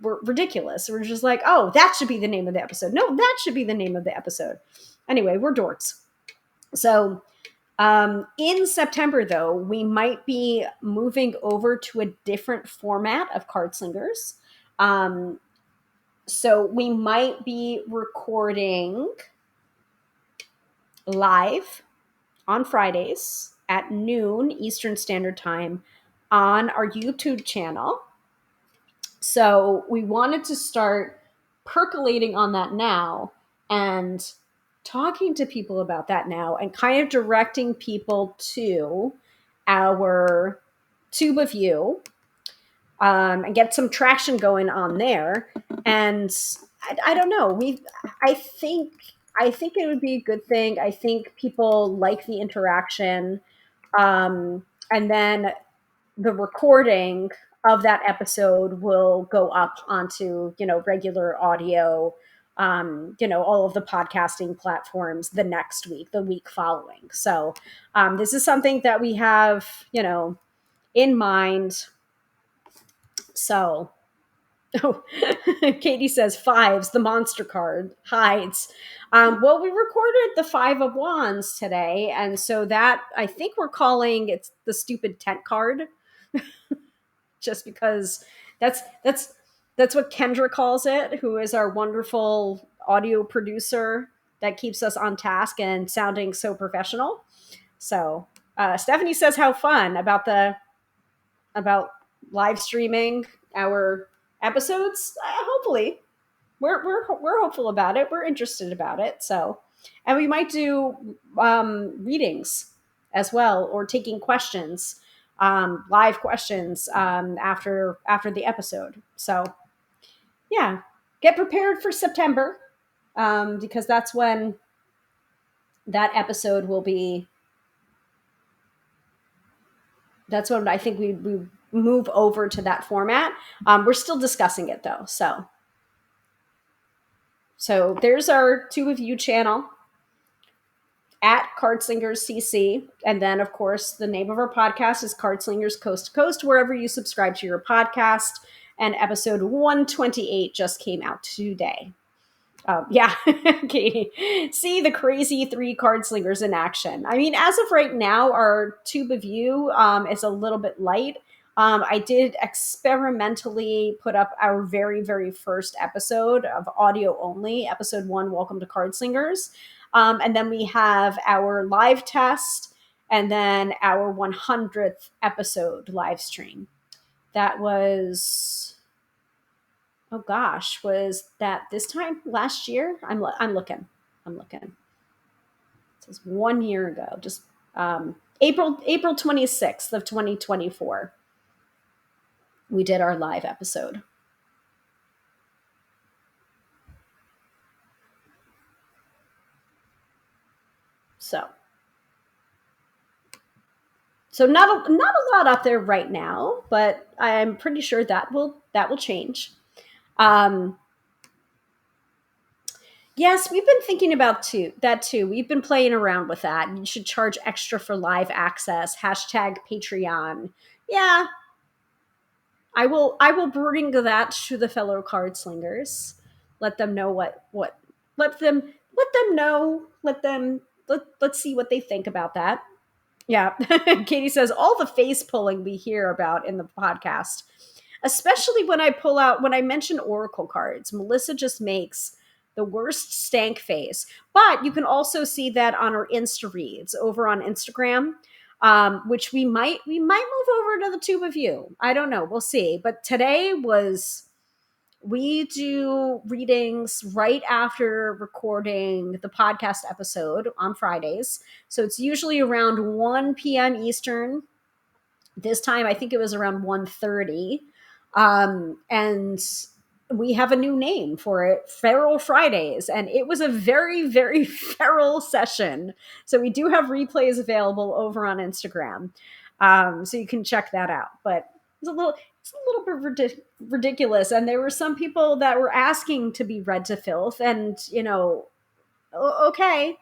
[SPEAKER 1] we're ridiculous. We're just like, oh, that should be the name of the episode. No, that should be the name of the episode. Anyway, we're dorks. So in September, though, we might be moving over to a different format of Card Slingers. So we might be recording live on Fridays at noon Eastern Standard Time on our YouTube channel. So we wanted to start percolating on that now and talking to people about that now and kind of directing people to our Tube of You, and get some traction going on there. And I don't know. I think I think it would be a good thing. I think people like the interaction. And then the recording of that episode will go up onto, regular audio, all of the podcasting platforms the next week, the week following. So this is something that we have, in mind. So, oh, Katie says fives, the monster card hides. Well, we recorded the Five of Wands today. And so that I think we're calling it's the stupid tent card, just because that's what Kendra calls it, who is our wonderful audio producer that keeps us on task and sounding so professional. So Stephanie says how fun about live streaming our episodes. Hopefully, we're hopeful about it. We're interested about it. So, and we might do readings as well, or taking questions, live questions after the episode. So, yeah, get prepared for September, because that's when that episode will be. That's when I think we move over to that format. We're still discussing it though, so there's our Two of You channel at Cardslingers CC. And then, of course, the name of our podcast is Cardslingers Coast to Coast, wherever you subscribe to your podcast. And episode 128 just came out today. Yeah, Katie. See the crazy three card slingers in action. I mean, as of right now, our Tube of You is a little bit light. I did experimentally put up our very, very first episode of audio only, episode 1, Welcome to Card Slingers. And then we have our live test and then our 100th episode live stream. That was, oh gosh, was that this time last year? I'm looking. It says 1 year ago, just April 26th of 2024. We did our live episode. So not a lot up there right now, but I'm pretty sure that will change. Um, yes, we've been thinking about that too. We've been playing around with that. You should charge extra for live access. Hashtag Patreon. Yeah, I will bring that to the fellow card slingers. Let them know what let them know. Let's see what they think about that. Yeah. Katie says all the face pulling we hear about in the podcast, especially when I mention oracle cards, Melissa just makes the worst stank face. But you can also see that on her Insta reads over on Instagram, which we might move over to the tube of you. I don't know. We'll see. But today was we do readings right after recording the podcast episode on Fridays. So it's usually around 1 p.m. Eastern. This time I think it was around 1:30. And we have a new name for it, Feral Fridays, and it was a very, very feral session. So we do have replays available over on Instagram, so you can check that out. But it's a little bit ridiculous, and there were some people that were asking to be read to filth, and okay,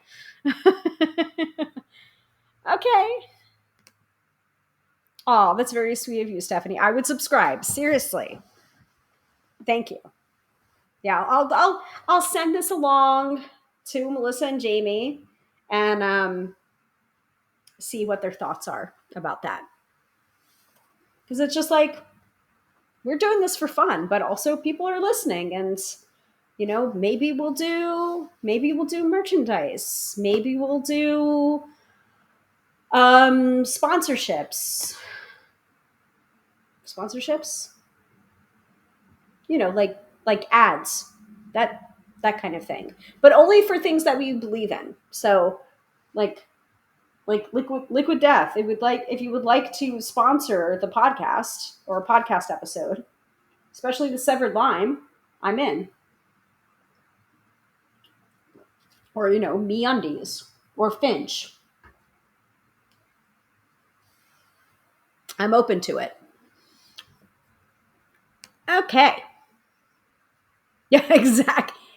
[SPEAKER 1] okay. Oh, that's very sweet of you, Stephanie. I would subscribe, seriously. Thank you. Yeah, I'll send this along to Melissa and Jamie, and see what their thoughts are about that. Because it's just like we're doing this for fun, but also people are listening, and maybe we'll do merchandise, maybe we'll do sponsorships, like ads, that kind of thing, but only for things that we believe in. So like liquid death, if you would like to sponsor the podcast or a podcast episode, especially the severed lime, I'm in. Or me undies or Finch, I'm open to it. Okay. Yeah,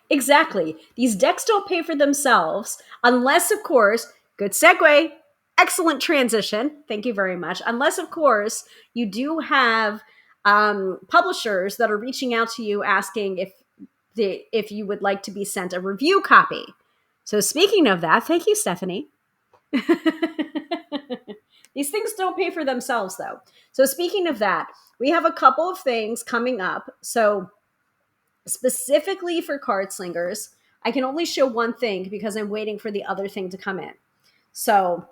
[SPEAKER 1] exactly. These decks don't pay for themselves unless, of course, good segue, excellent transition. Thank you very much. Unless, of course, you do have publishers that are reaching out to you asking if you would like to be sent a review copy. So speaking of that, thank you, Stephanie. These things don't pay for themselves, though. So speaking of that, we have a couple of things coming up. So specifically for card slingers, I can only show one thing because I'm waiting for the other thing to come in. So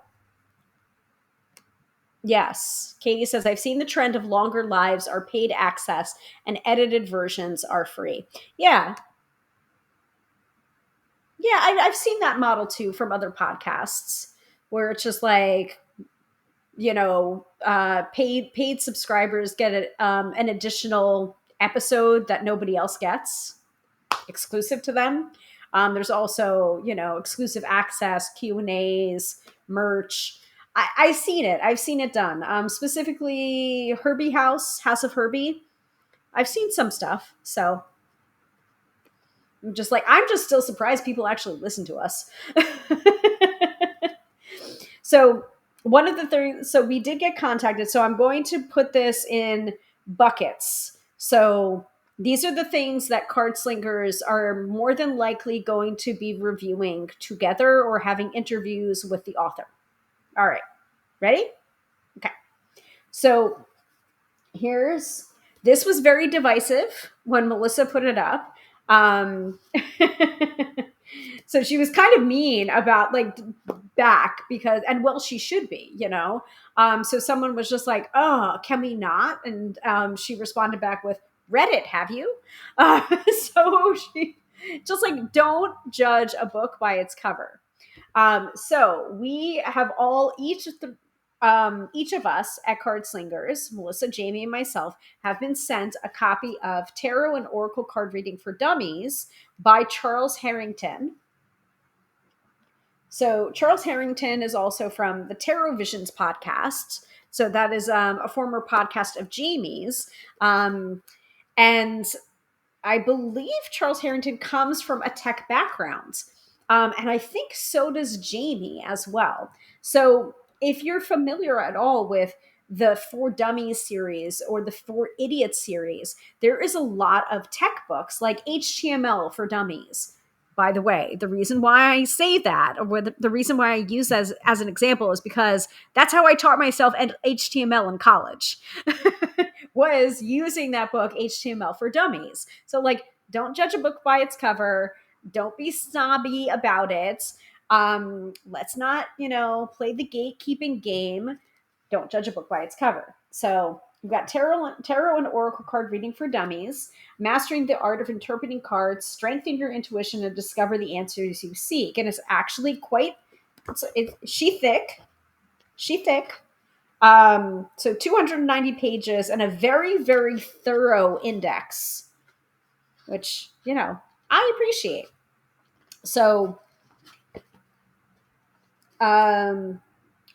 [SPEAKER 1] yes, Katie says, I've seen the trend of longer lives are paid access and edited versions are free. Yeah. Yeah, I've seen that model too from other podcasts where it's just like, paid subscribers get an additional episode that nobody else gets, exclusive to them. There's also, exclusive access, Q&As, merch. I've seen it. I've seen it done. Specifically, House of Herbie. I've seen some stuff. So I'm just still surprised people actually listen to us. So one of the things, so we did get contacted. So I'm going to put this in buckets. So these are the things that card slingers are more than likely going to be reviewing together or having interviews with the author. All right. Ready? Okay. So this was very divisive when Melissa put it up. So she was kind of mean about back because, and well, she should be, so someone was just like, oh, can we not? And she responded back with, Reddit, have you? So she just don't judge a book by its cover. So we have each of us at Card Slingers, Melissa, Jamie, and myself, have been sent a copy of Tarot and Oracle Card Reading for Dummies by Charles Harrington. So Charles Harrington is also from the Tarot Visions podcast. So that is a former podcast of Jamie's. And I believe Charles Harrington comes from a tech background. And I think so does Jamie as well. So if you're familiar at all with the For Dummies series or the For Idiots series, there is a lot of tech books like HTML for Dummies. By the way, the reason why I say that, or the reason why I use that as an example, is because that's how I taught myself HTML in college. Was using that book, HTML for Dummies. So, like, don't judge a book by its cover. Don't be snobby about it. Let's not, play the gatekeeping game. Don't judge a book by its cover. So we've got tarot and oracle card reading for dummies, mastering the art of interpreting cards, strengthen your intuition, and discover the answers you seek. And it's actually quite, she thick. So 290 pages and a very, very thorough index, which, I appreciate. So,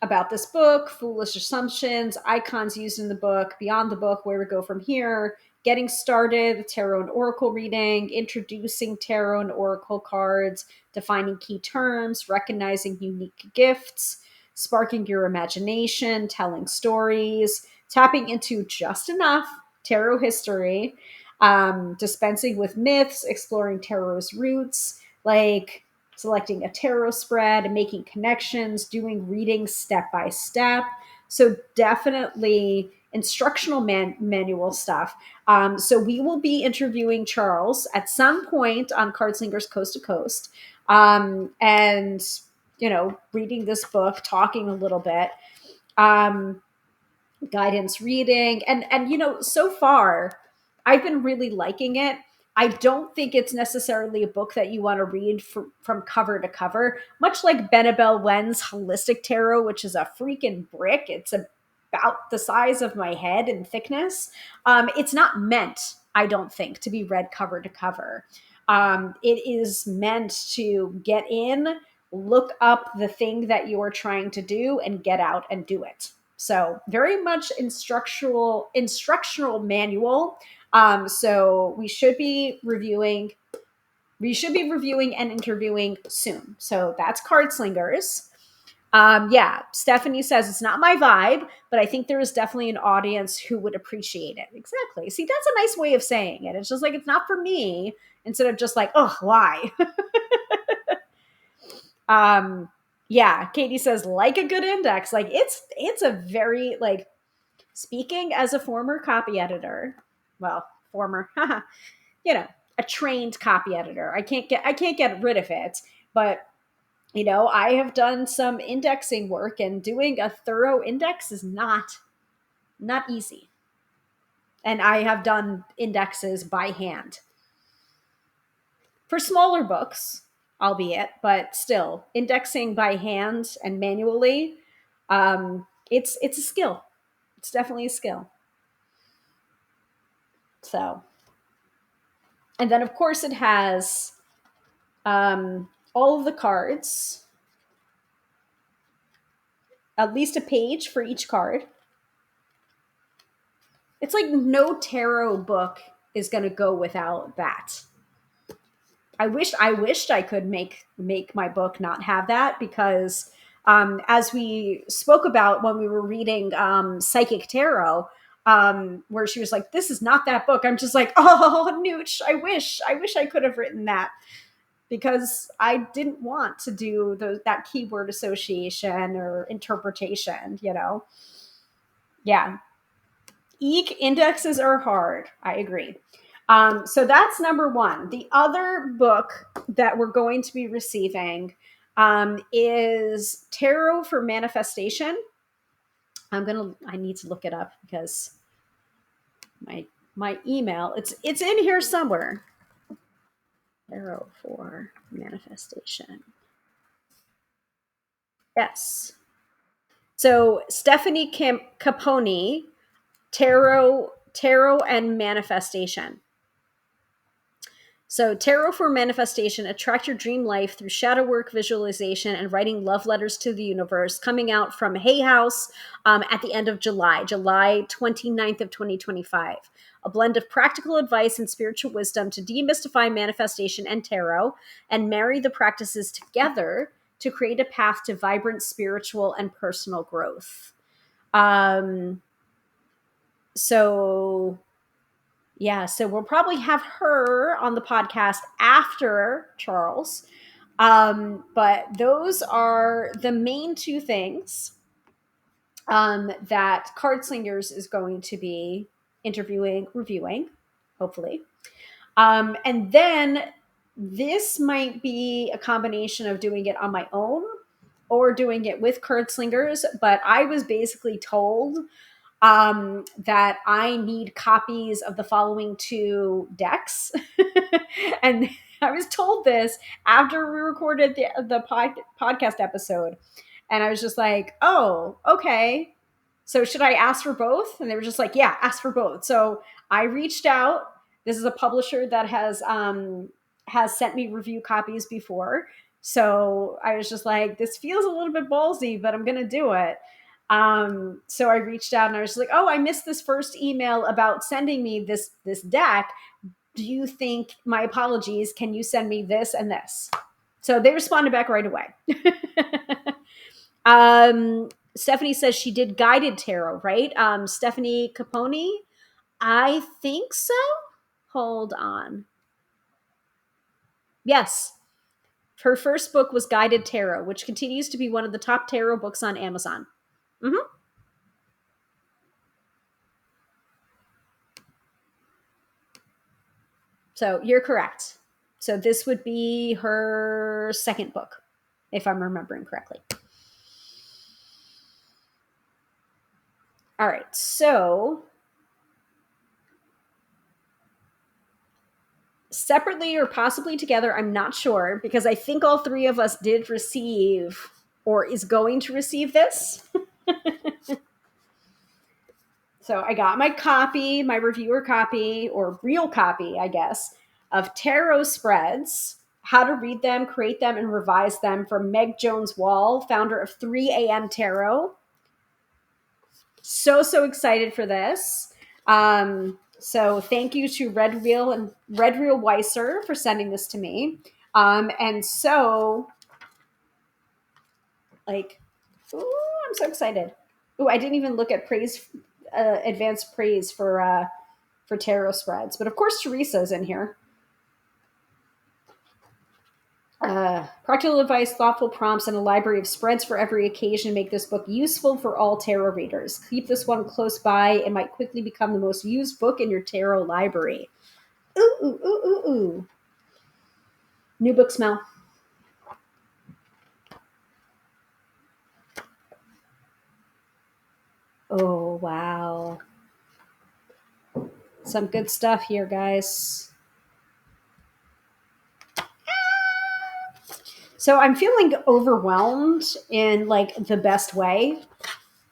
[SPEAKER 1] about this book, foolish assumptions, icons used in the book, beyond the book, where we go from here, getting started, tarot and oracle reading, introducing tarot and oracle cards, defining key terms, recognizing unique gifts, sparking your imagination, telling stories, tapping into just enough tarot history, dispensing with myths, exploring tarot's roots, like selecting a tarot spread and making connections, doing readings step by step. So definitely instructional manual stuff. So we will be interviewing Charles at some point on Cardslingers Coast to Coast, and reading this book, talking a little bit, guidance reading, and so far I've been really liking it. I don't think it's necessarily a book that you want to read from cover to cover, much like Benabel Wen's Holistic Tarot, which is a freaking brick. It's about the size of my head in thickness. It's not meant, I don't think, to be read cover to cover. It is meant to get in, look up the thing that you are trying to do, and get out and do it. So very much instructional manual. So we should be reviewing and interviewing soon. So that's Card Slingers. Yeah, Stephanie says it's not my vibe, but I think there is definitely an audience who would appreciate it. Exactly. See, that's a nice way of saying it. It's just like, it's not for me, instead of just like, oh, why? Yeah, Katie says, like a good index. Like, it's a very, like, speaking as a former copy editor, well, former, a trained copy editor. I can't get rid of it, but I have done some indexing work, and doing a thorough index is not easy. And I have done indexes by hand for smaller books, albeit, but still, indexing by hand and manually, it's a skill. It's definitely a skill. So, and then of course it has all of the cards, at least a page for each card. It's like no tarot book is going to go without that. I wished I could make my book not have that, because as we spoke about when we were reading Psychic Tarot, where she was like, "This is not that book." I'm just like, "Oh, Nooch, I wish I could have written that." Because I didn't want to do that keyword association or interpretation, Yeah. Eek, indexes are hard. I agree. So that's number one. The other book that we're going to be receiving is Tarot for Manifestation. I need to look it up because my email, it's in here somewhere. Tarot for Manifestation. Yes. So Stephanie Caponi, Tarot and Manifestation. So, tarot for manifestation, attract your dream life through shadow work, visualization, and writing love letters to the universe, coming out from Hay House at the end of July 29th of 2025. A blend of practical advice and spiritual wisdom to demystify manifestation and tarot and marry the practices together to create a path to vibrant spiritual and personal growth. So yeah, so we'll probably have her on the podcast after Charles. But those are the main two things that Card Slingers is going to be interviewing, reviewing, hopefully. And then this might be a combination of doing it on my own or doing it with Card Slingers. But I was basically told that I need copies of the following two decks. And I was told this after we recorded the podcast episode. And I was just like, oh, okay. So should I ask for both? And they were just like, yeah, ask for both. So I reached out. This is a publisher that has sent me review copies before. So I was just like, this feels a little bit ballsy, but I'm going to do it. So I reached out and I was like, oh, I missed this first email about sending me this deck. Do you think, my apologies, can you send me this and this? So they responded back right away. Stephanie says she did guided tarot, right? Stephanie Capone, I think so. Hold on. Yes. Her first book was Guided Tarot, which continues to be one of the top tarot books on Amazon. Mm-hmm. So you're correct. So this would be her second book, if I'm remembering correctly. All right. So separately or possibly together, I'm not sure, because I think all three of us did receive or is going to receive this. So I got my copy, my reviewer copy, or real copy, I guess, of tarot spreads, how to read them, create them, and revise them from Meg Jones Wall, founder of 3 a.m. Tarot. So excited for this. So thank you to Red Real Weiser for sending this to me. And so, like, ooh, I'm so excited. Ooh, I didn't even look at advanced praise for tarot spreads, but of course Teresa's in here. Practical advice, thoughtful prompts, and a library of spreads for every occasion make this book useful for all tarot readers. Keep this one close by. It might quickly become the most used book in your tarot library. Ooh. New book smell. Oh, wow. Some good stuff here, guys. So I'm feeling overwhelmed in like the best way.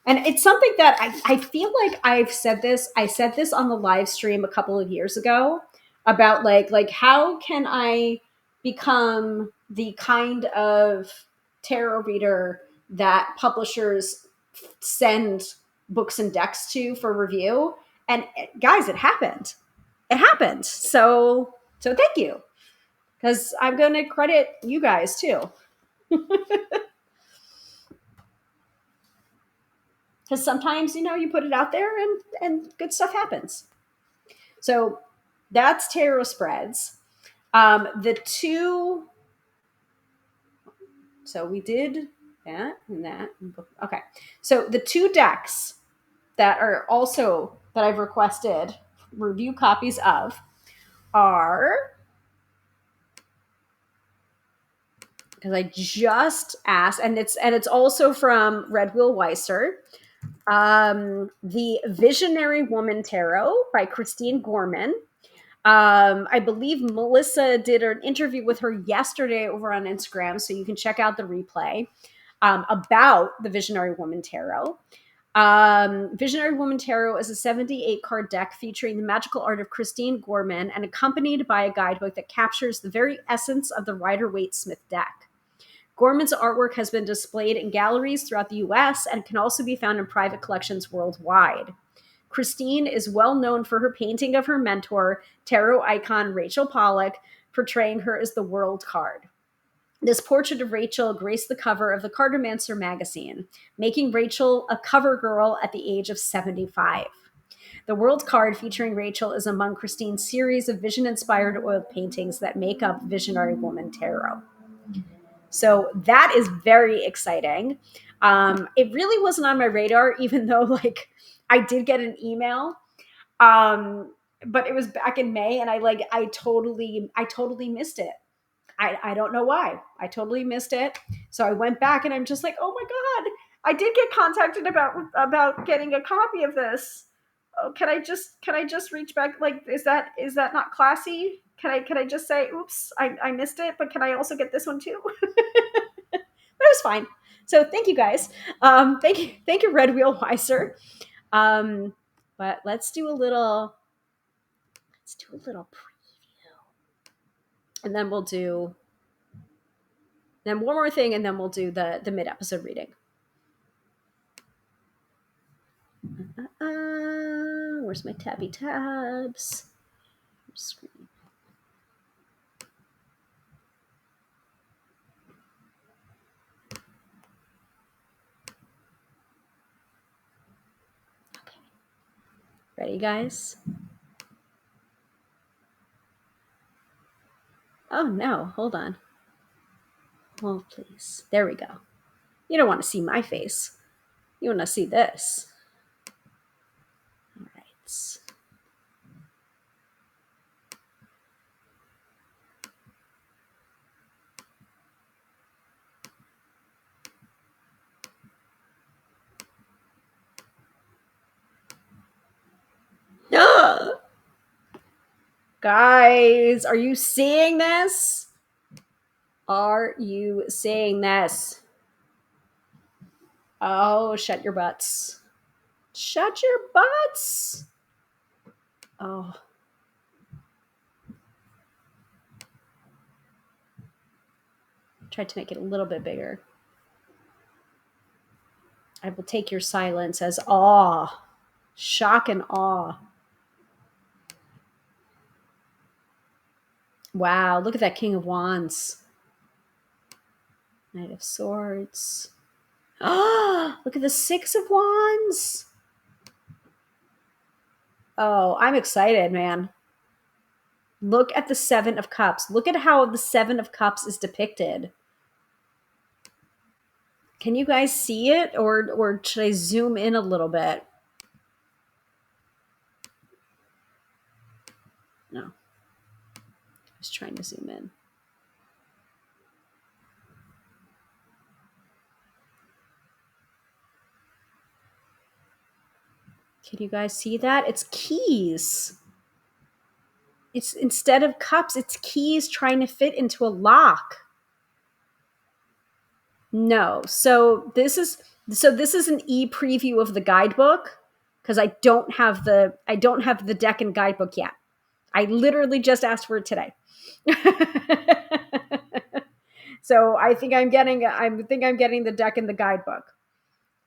[SPEAKER 1] And it's something that I feel like I said this on the live stream a couple of years ago about like how can I become the kind of tarot reader that publishers send books and decks to for review. And guys, it happened. So thank you. Because I'm going to credit you guys too. Because sometimes, you put it out there and good stuff happens. So that's tarot spreads. The two, so we did that and that. Okay. So the two decks that I've requested review copies of are, because I just asked, and it's also from Red Will Weiser. The Visionary Woman Tarot by Christine Gorman. I believe Melissa did an interview with her yesterday over on Instagram, so you can check out the replay about the Visionary Woman Tarot. Visionary Woman Tarot is a 78 card deck featuring the magical art of Christine Gorman and accompanied by a guidebook that captures the very essence of the Rider-Waite-Smith deck. Gorman's artwork has been displayed in galleries throughout the US and can also be found in private collections worldwide. Christine is well known for her painting of her mentor, tarot icon Rachel Pollack, portraying her as the World card. This portrait of Rachel graced the cover of the Cartomancer magazine, making Rachel a cover girl at the age of 75. The World card featuring Rachel is among Christine's series of vision-inspired oil paintings that make up Visionary Woman Tarot. So that is very exciting. It really wasn't on my radar, even though like I did get an email, but it was back in May, and I totally missed it. I don't know why. I totally missed it. So I went back and I'm just like, oh my God, I did get contacted about getting a copy of this. Oh, can I just reach back? Like, is that not classy? Can I just say, oops, I missed it, but can I also get this one too? But it was fine. So thank you guys. Thank you, Red Wheel Weiser. But let's do a little preview. And then we'll do one more thing, and then we'll do the mid-episode reading. Where's my tabby tabs? Okay. Ready, guys? Oh, no. Hold on. Oh, please. There we go. You don't want to see my face. You want to see this. All right. Guys, are you seeing this? Are you seeing this? Oh, shut your butts. Shut your butts. Oh. Tried to make it a little bit bigger. I will take your silence as awe. Shock and awe. Wow, look at that King of Wands. Knight of Swords. Ah, look at the Six of Wands. Oh, I'm excited, man. Look at the Seven of Cups. Look at how the Seven of Cups is depicted. Can you guys see it, or should I zoom in a little bit? No. I was trying to zoom in. Can you guys see that? It's keys. It's instead of cups, it's keys trying to fit into a lock. No. So this is an e-preview of the guidebook because I don't have the deck and guidebook yet. I literally just asked for it today. So I think I'm getting the deck and the guidebook.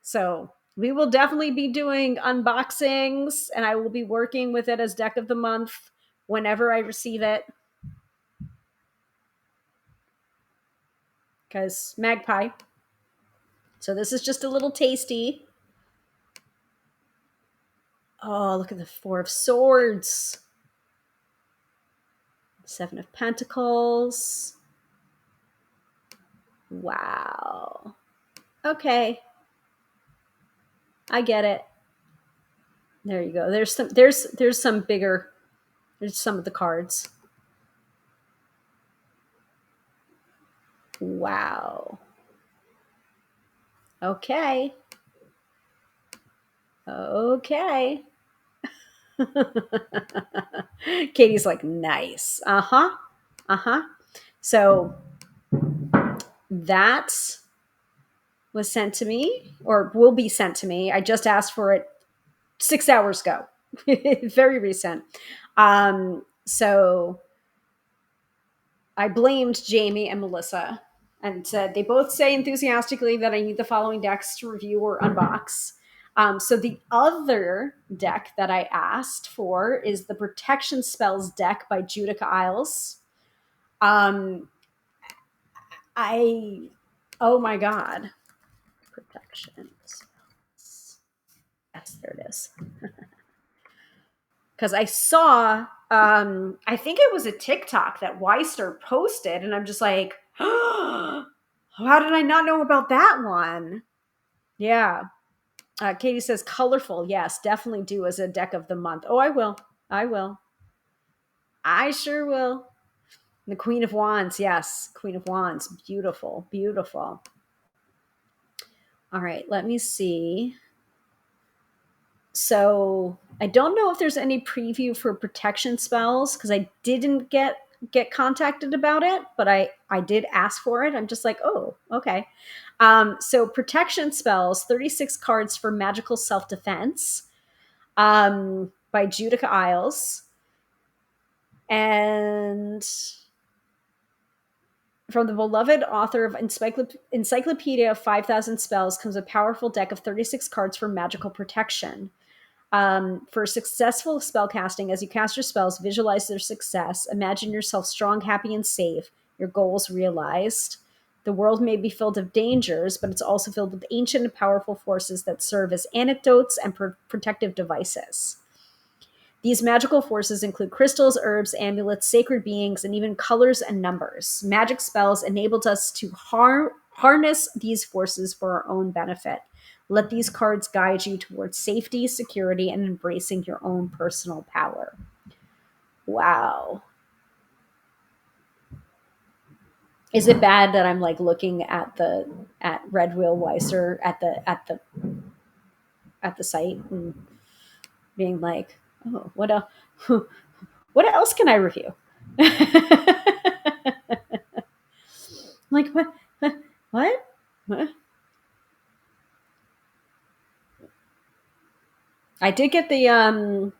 [SPEAKER 1] So we will definitely be doing unboxings, and I will be working with it as deck of the month whenever I receive it. Because Magpie. So this is just a little tasty. Oh, look at the Four of Swords. Seven of Pentacles. Wow. Okay. I get it. There you go. There's some bigger. There's some of the cards. Wow. Okay. Okay. Katie's like, nice. Uh-huh. Uh-huh. So that's was sent to me, or will be sent to me. I just asked for it 6 hours ago. Very recent. So I blamed Jamie and Melissa and said they both say enthusiastically that I need the following decks to review or unbox. So the other deck that I asked for is the Protection Spells deck by Judica Isles. Um, oh my God. Protection Spells. Yes, there it is. Because I saw, I think it was a TikTok that Weister posted, and I'm just like, how did I not know about that one? Yeah. Katie says colorful. Yes, definitely do as a deck of the month. Oh, I will. I will. I sure will. The Queen of Wands. Yes. Queen of Wands. Beautiful. Beautiful. All right. Let me see. So I don't know if there's any preview for protection spells because I didn't get contacted about it, but I did ask for it. I'm just like, oh, okay. So protection spells, 36 cards for magical self-defense, by Judica Isles. And from the beloved author of Encyclopedia of 5,000 Spells comes a powerful deck of 36 cards for magical protection. For successful spellcasting, as you cast your spells, visualize their success. Imagine yourself strong, happy, and safe. Your goals realized. The world may be filled with dangers, but it's also filled with ancient and powerful forces that serve as antidotes and protective devices. These magical forces include crystals, herbs, amulets, sacred beings, and even colors and numbers. Magic spells enabled us to harness these forces for our own benefit. Let these cards guide you towards safety, security, and embracing your own personal power. Wow. Is it bad that I'm like looking at Red Wheel Weiser at the site and being like, oh, what else? What else can I review? Like what? What? What? I did get the.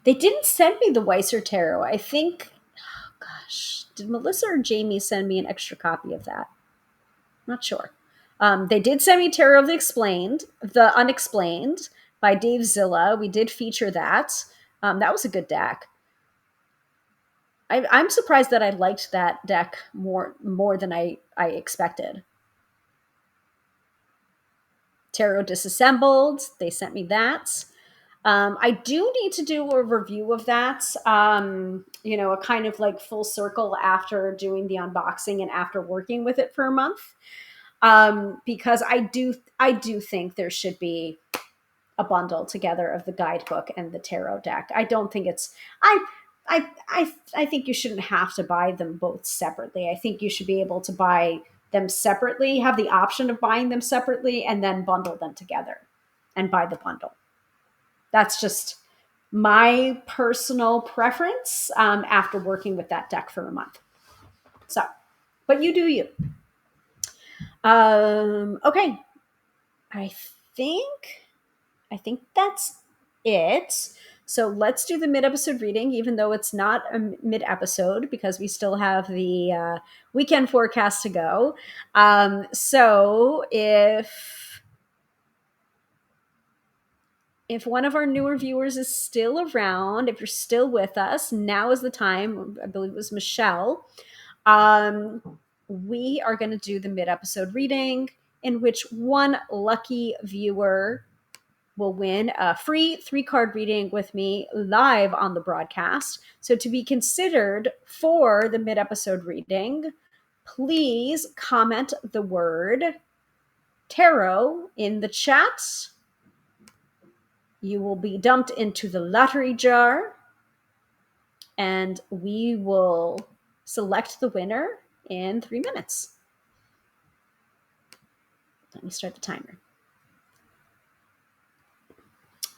[SPEAKER 1] They didn't send me the Weiser Tarot. I think. Oh gosh, did Melissa or Jamie send me an extra copy of that? I'm not sure. They did send me Tarot of the Unexplained by Dave Zilla. We did feature that. That was a good deck. I'm surprised that I liked that deck more than I expected. Tarot Disassembled. They sent me that. I do need to do a review of that. A kind of like full circle after doing the unboxing and after working with it for a month. Because I do think there should be a bundle together of the guidebook and the tarot deck. I don't think it's I think you shouldn't have to buy them both separately. I think you should be able to buy them separately, have the option of buying them separately, and then bundle them together and buy the bundle. That's just my personal preference after working with that deck for a month. So, but you do you. Okay. I think that's it. So let's do the mid-episode reading, even though it's not a mid-episode because we still have the weekend forecast to go. So if one of our newer viewers is still around, if you're still with us, now is the time. I believe it was Michelle. We are going to do the mid-episode reading in which one lucky viewer will win a free 3-card reading with me live on the broadcast. So to be considered for the mid-episode reading, please comment the word tarot in the chat. You will be dumped into the lottery jar, and we will select the winner in 3 minutes. Let me start the timer.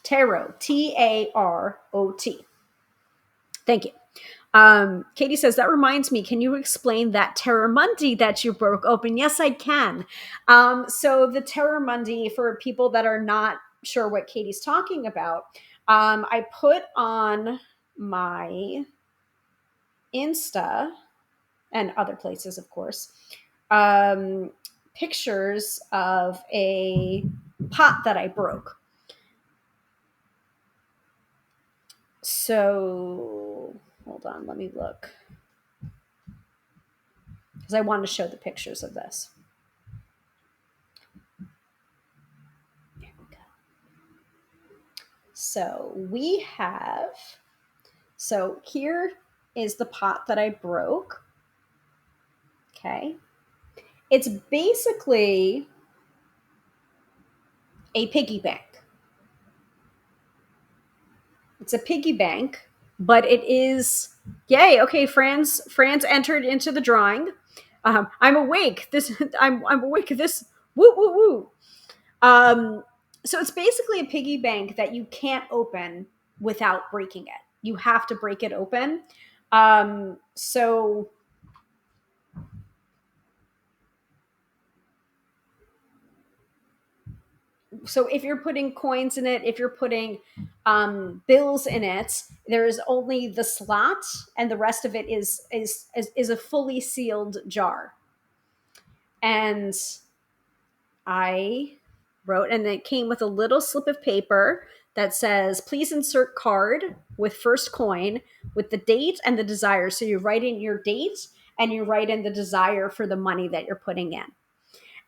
[SPEAKER 1] Tarot, Tarot. Thank you. Katie says, that reminds me, can you explain that Terramundi that you broke open? Yes, I can. So the Terramundi, for people that are not sure what Katie's talking about, I put on my Insta and other places, of course, um, pictures of a pot that I broke. So hold on, let me look, because I want to show the pictures of this. There we go. So here is the pot that I broke. Okay. It's basically a piggy bank. It's a piggy bank, but it is, yay. Okay, Fran's entered into the drawing. I'm awake. I'm awake. This woo woo woo. Um, so it's basically a piggy bank that you can't open without breaking it. You have to break it open. So if you're putting coins in it, if you're putting bills in it, there's only the slot, and the rest of it is a fully sealed jar. And I wrote, and it came with a little slip of paper that says, please insert card with first coin with the date and the desire. So you write in your date and you write in the desire for the money that you're putting in.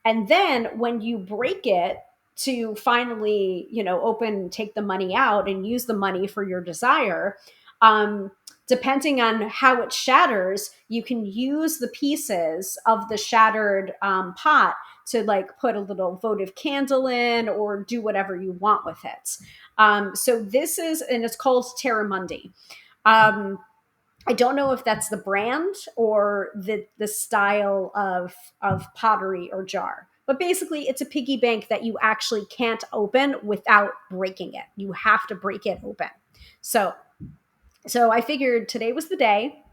[SPEAKER 1] And then when you break it to finally, take the money out and use the money for your desire, depending on how it shatters, you can use the pieces of the shattered pot to like put a little votive candle in or do whatever you want with it. So this is, and it's called Terramundi. I don't know if that's the brand or the style of pottery or jar, but basically it's a piggy bank that you actually can't open without breaking it. You have to break it open. So I figured today was the day.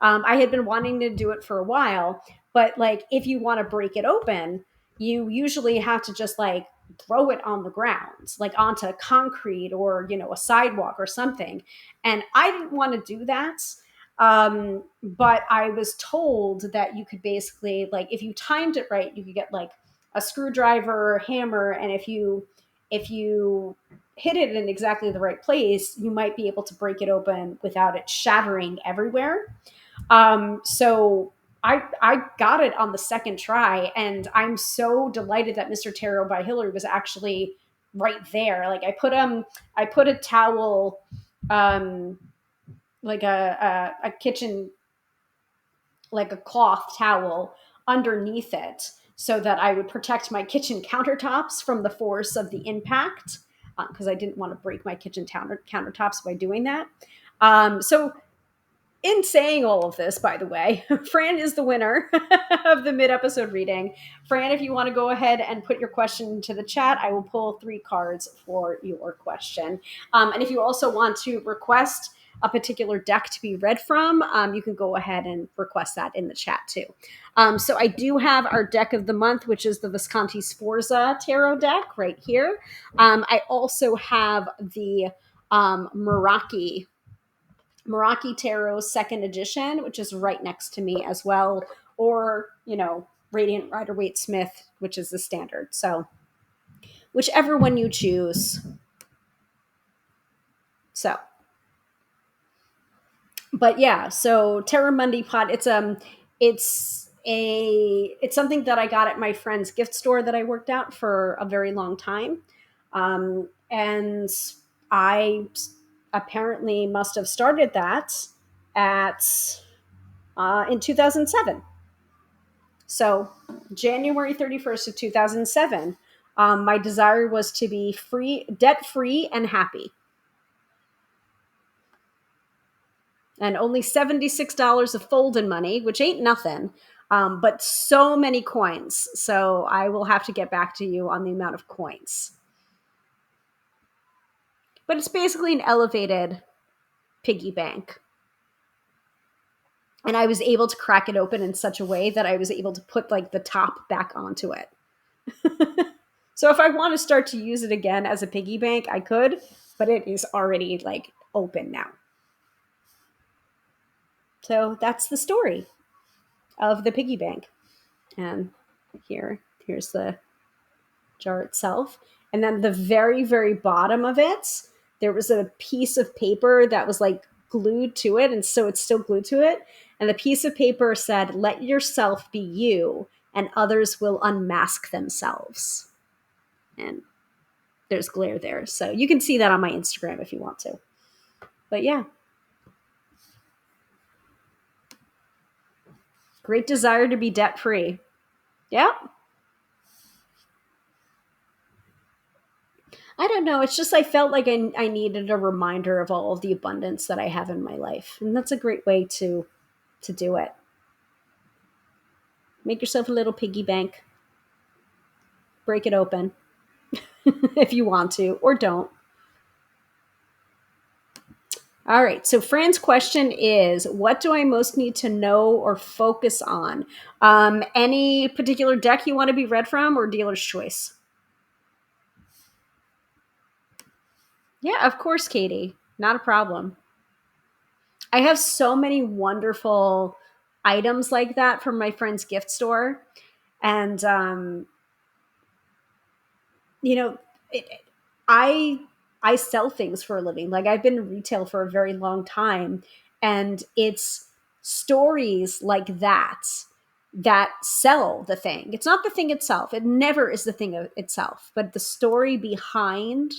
[SPEAKER 1] I had been wanting to do it for a while, but like if you want to break it open, you usually have to just like throw it on the ground, like onto concrete or a sidewalk or something. And I didn't want to do that. But I was told that you could basically, like, if you timed it right, you could get like a screwdriver or hammer, and if you hit it in exactly the right place, you might be able to break it open without it shattering everywhere. So I got it on the second try, and I'm so delighted that Mr. Tarot by Hilary was actually right there. Like I put a towel, like a kitchen, like a cloth towel underneath it so that I would protect my kitchen countertops from the force of the impact, because I didn't want to break my kitchen countertops by doing that. So in saying all of this, by the way, Fran is the winner of the mid-episode reading. Fran, if you want to go ahead and put your question into the chat, I will pull 3 cards for your question. And if you also want to request a particular deck to be read from, you can go ahead and request that in the chat too. So I do have our deck of the month, which is the Visconti Sforza Tarot deck right here. I also have the Meraki Tarot second edition, which is right next to me as well, or Radiant Rider-Waite Smith, which is the standard. So whichever one you choose. So, but yeah, so Terramundi pot, it's something that I got at my friend's gift store that I worked at for a very long time. And I apparently must have started that in 2007. So January 31st of 2007, my desire was to be free, debt-free, and happy. And only $76 of fold-in money, which ain't nothing, but so many coins. So I will have to get back to you on the amount of coins. But it's basically an elevated piggy bank. And I was able to crack it open in such a way that I was able to put like the top back onto it. So if I want to start to use it again as a piggy bank, I could, but it is already like open now. So that's the story of the piggy bank. And here's the jar itself. And then the very, very bottom of it, there was a piece of paper that was like glued to it. And so it's still glued to it. And the piece of paper said, "Let yourself be you, and others will unmask themselves." And there's glare there. So you can see that on my Instagram if you want to. But yeah. Great desire to be debt free. Yeah. I don't know. It's just I felt like I needed a reminder of all of the abundance that I have in my life. And that's a great way to do it. Make yourself a little piggy bank. Break it open if you want to, or don't. All right. So Fran's question is, what do I most need to know or focus on? Any particular deck you want to be read from, or dealer's choice? Yeah, of course, Katie. Not a problem. I have so many wonderful items like that from my friend's gift store. And, you know, it, I I sell things for a living. Like I've been in retail for a very long time, and it's stories like that that sell the thing. It's not the thing itself. It never is the thing itself, but the story behind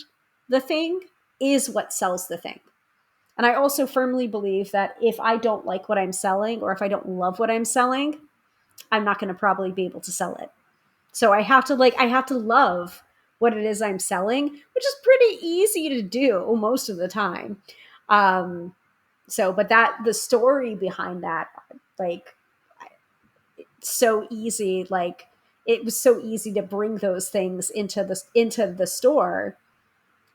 [SPEAKER 1] the thing is what sells the thing. And I also firmly believe that if I don't like what I'm selling, or if I don't love what I'm selling, I'm not going to probably be able to sell it. So I have to love what it is I'm selling, which is pretty easy to do most of the time. Um, but that the story behind that, like, it's so easy. Like, it was so easy to bring those things into the store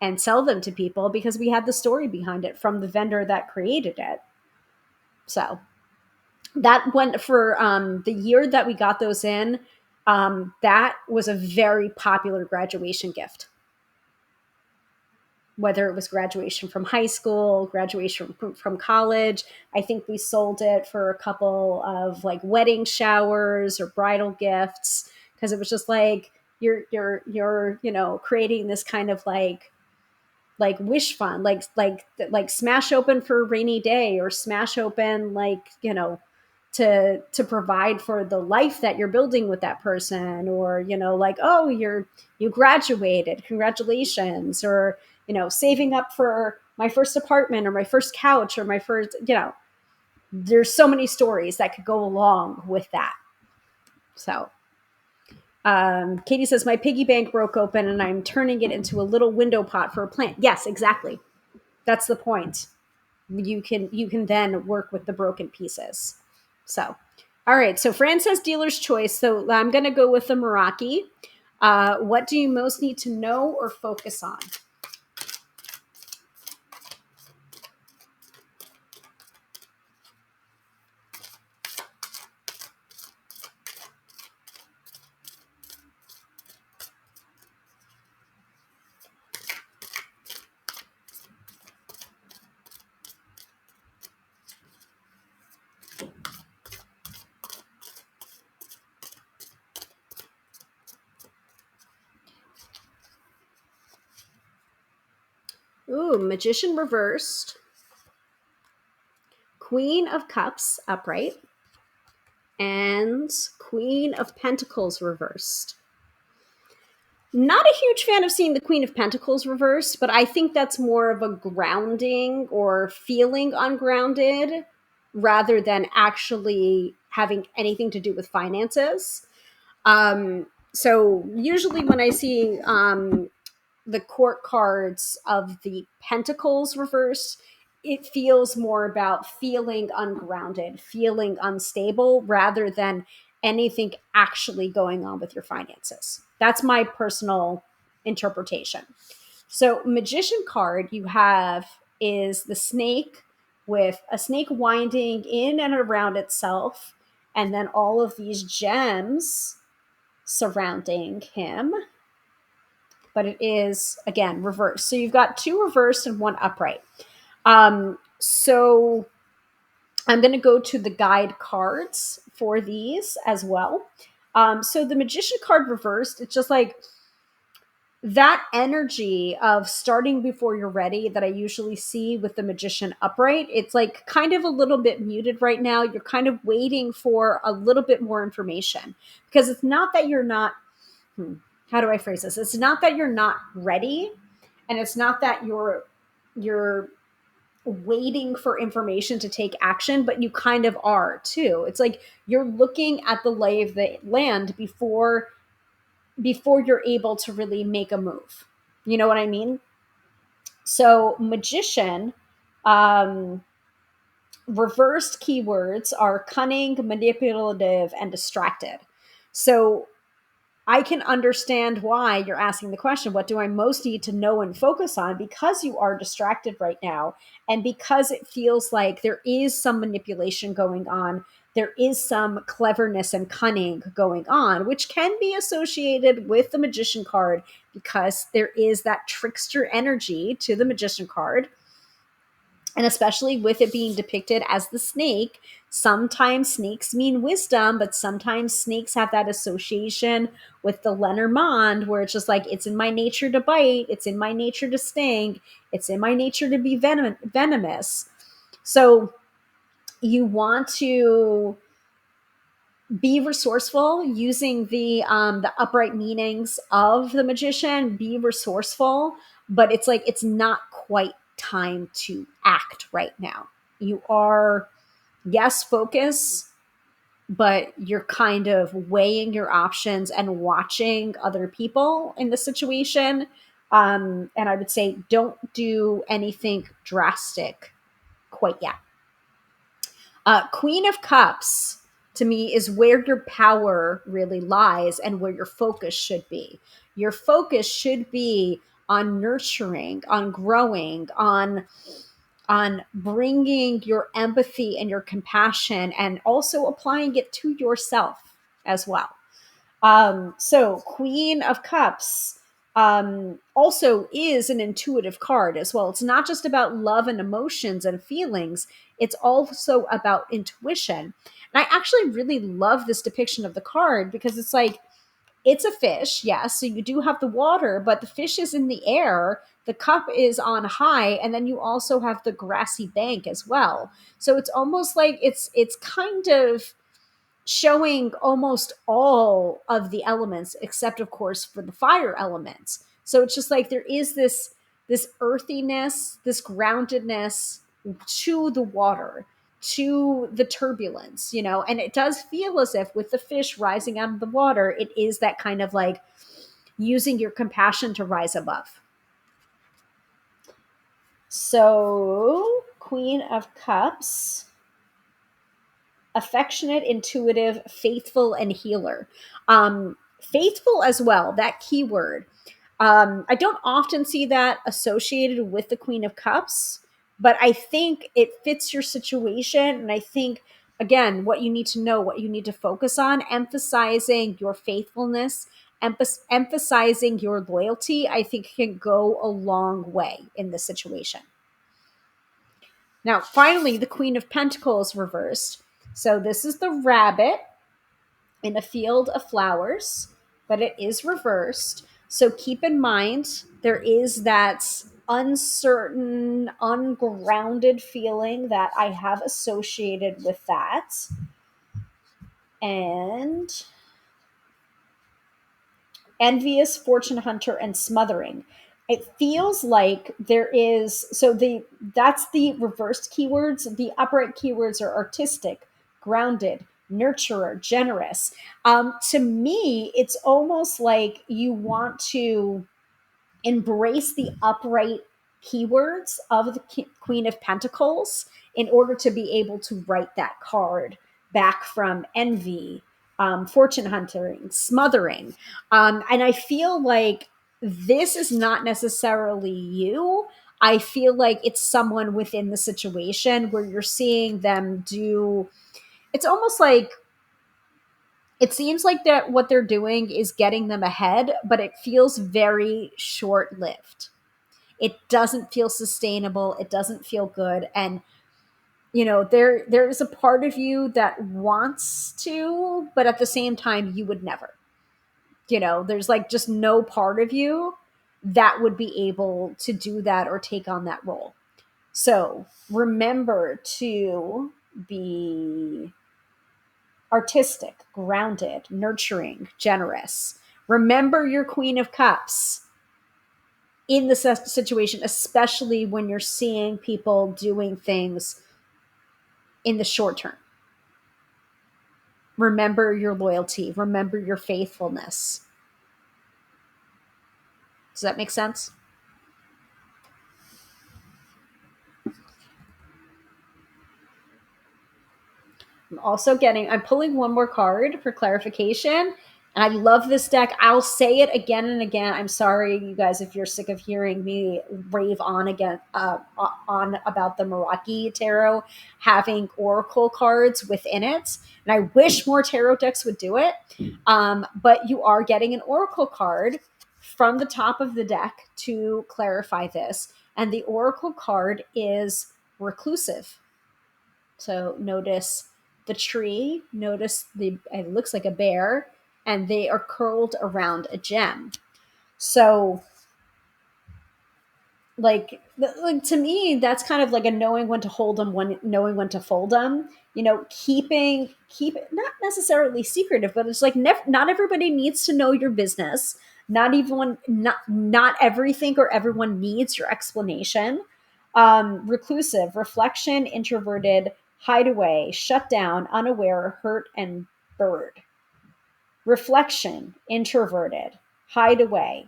[SPEAKER 1] and sell them to people because we had the story behind it from the vendor that created it. So that went for the year that we got those in. That was a very popular graduation gift. Whether it was graduation from high school, graduation from college, I think we sold it for a couple of like wedding showers or bridal gifts because it was just like you're creating this kind of like wish fund, like smash open for a rainy day, or smash open to provide for the life that you're building with that person, or like, oh, you graduated, congratulations, or saving up for my first apartment or my first couch or my first, there's so many stories that could go along with that. So Katie says, my piggy bank broke open and I'm turning it into a little window pot for a plant. Yes, exactly. That's the point. You can then work with the broken pieces. So, all right. So Fran says dealer's choice. So I'm going to go with the Meraki. What do you most need to know or focus on? Ooh, Magician reversed. Queen of Cups upright. And Queen of Pentacles reversed. Not a huge fan of seeing the Queen of Pentacles reversed, but I think that's more of a grounding or feeling ungrounded rather than actually having anything to do with finances. So usually when I see the court cards of the Pentacles reversed, it feels more about feeling ungrounded, feeling unstable, rather than anything actually going on with your finances. That's my personal interpretation. So, Magician card you have is the snake with a snake winding in and around itself, and then all of these gems surrounding him. But it is, again, reversed. So you've got two reversed and one upright. So I'm going to go to the guide cards for these as well. So the Magician card reversed, it's just like that energy of starting before you're ready that I usually see with the Magician upright. It's like kind of a little bit muted right now. You're kind of waiting for a little bit more information, because it's not that you're not, how do I phrase this? It's not that you're not ready, and it's not that you're waiting for information to take action, but you kind of are too. It's like you're looking at the lay of the land before you're able to really make a move. You know what I mean? So Magician, um, reversed keywords are cunning, manipulative, and distracted. So I can understand why you're asking the question, what do I most need to know and focus on? Because you are distracted right now. And because it feels like there is some manipulation going on, there is some cleverness and cunning going on, which can be associated with the Magician card, because there is that trickster energy to the Magician card. And especially with it being depicted as the snake, sometimes snakes mean wisdom, but sometimes snakes have that association with the Lenormand, where it's just like, it's in my nature to bite, it's in my nature to sting, it's in my nature to be venomous. So you want to be resourceful using the upright meanings of the Magician. Be resourceful, but it's like it's not quite time to act right now. You are, yes, focus, but you're kind of weighing your options and watching other people in the situation. And I would say don't do anything drastic quite yet. Queen of Cups to me is where your power really lies and where your focus should be. Your focus should be on nurturing, on growing, on bringing your empathy and your compassion, and also applying it to yourself as well. So Queen of Cups also is an intuitive card as well. It's not just about love and emotions and feelings. It's also about intuition. And I actually really love this depiction of the card, because it's like, it's a fish, yes. So you do have the water, but the fish is in the air. The cup is on high, and then you also have the grassy bank as well. So it's almost like it's kind of showing almost all of the elements, except of course for the fire elements. So it's just like there is this earthiness, this groundedness to the water, to the turbulence, and it does feel as if with the fish rising out of the water, it is that kind of like using your compassion to rise above. So Queen of Cups, affectionate, intuitive, faithful, and healer. Faithful as well, that keyword. I don't often see that associated with the Queen of Cups, but I think it fits your situation. And I think, again, what you need to know, what you need to focus on, emphasizing your faithfulness, emphasizing your loyalty, I think can go a long way in this situation. Now, finally, the Queen of Pentacles reversed. So this is the rabbit in a field of flowers, but it is reversed. So keep in mind, there is that uncertain, ungrounded feeling that I have associated with that. And envious, fortune hunter, and smothering. It feels like there is, that's the reversed keywords. The upright keywords are artistic, grounded, nurturer, generous. To me, it's almost like you want to embrace the upright keywords of the Queen of Pentacles in order to be able to write that card back from envy, fortune hunting, smothering. And I feel like this is not necessarily you. I feel like it's someone within the situation where you're seeing them do, it's almost like, it seems like that what they're doing is getting them ahead, but it feels very short lived. It doesn't feel sustainable. It doesn't feel good. And there's a part of you that wants to, but at the same time you would never. There's like just no part of you that would be able to do that or take on that role. So remember to be artistic, grounded, nurturing, generous. Remember your Queen of Cups in the situation, especially when you're seeing people doing things in the short term. Remember your loyalty. Remember your faithfulness. Does that make sense? I'm pulling one more card for clarification. And I love this deck. I'll say it again and again. I'm sorry, you guys, if you're sick of hearing me rave on again on about the Meraki Tarot having oracle cards within it. And I wish more tarot decks would do it. But you are getting an oracle card from the top of the deck to clarify this. And the oracle card is reclusive. So notice the tree, notice it looks like a bear, and they are curled around a gem. So like to me, that's kind of like a knowing when to hold them, knowing when to fold them. Keep it not necessarily secretive, but it's like not everybody needs to know your business. Not everything or everyone needs your explanation. Reclusive, reflection, introverted, hideaway, shut down, unaware, hurt, and bird. Reflection, introverted, hideaway.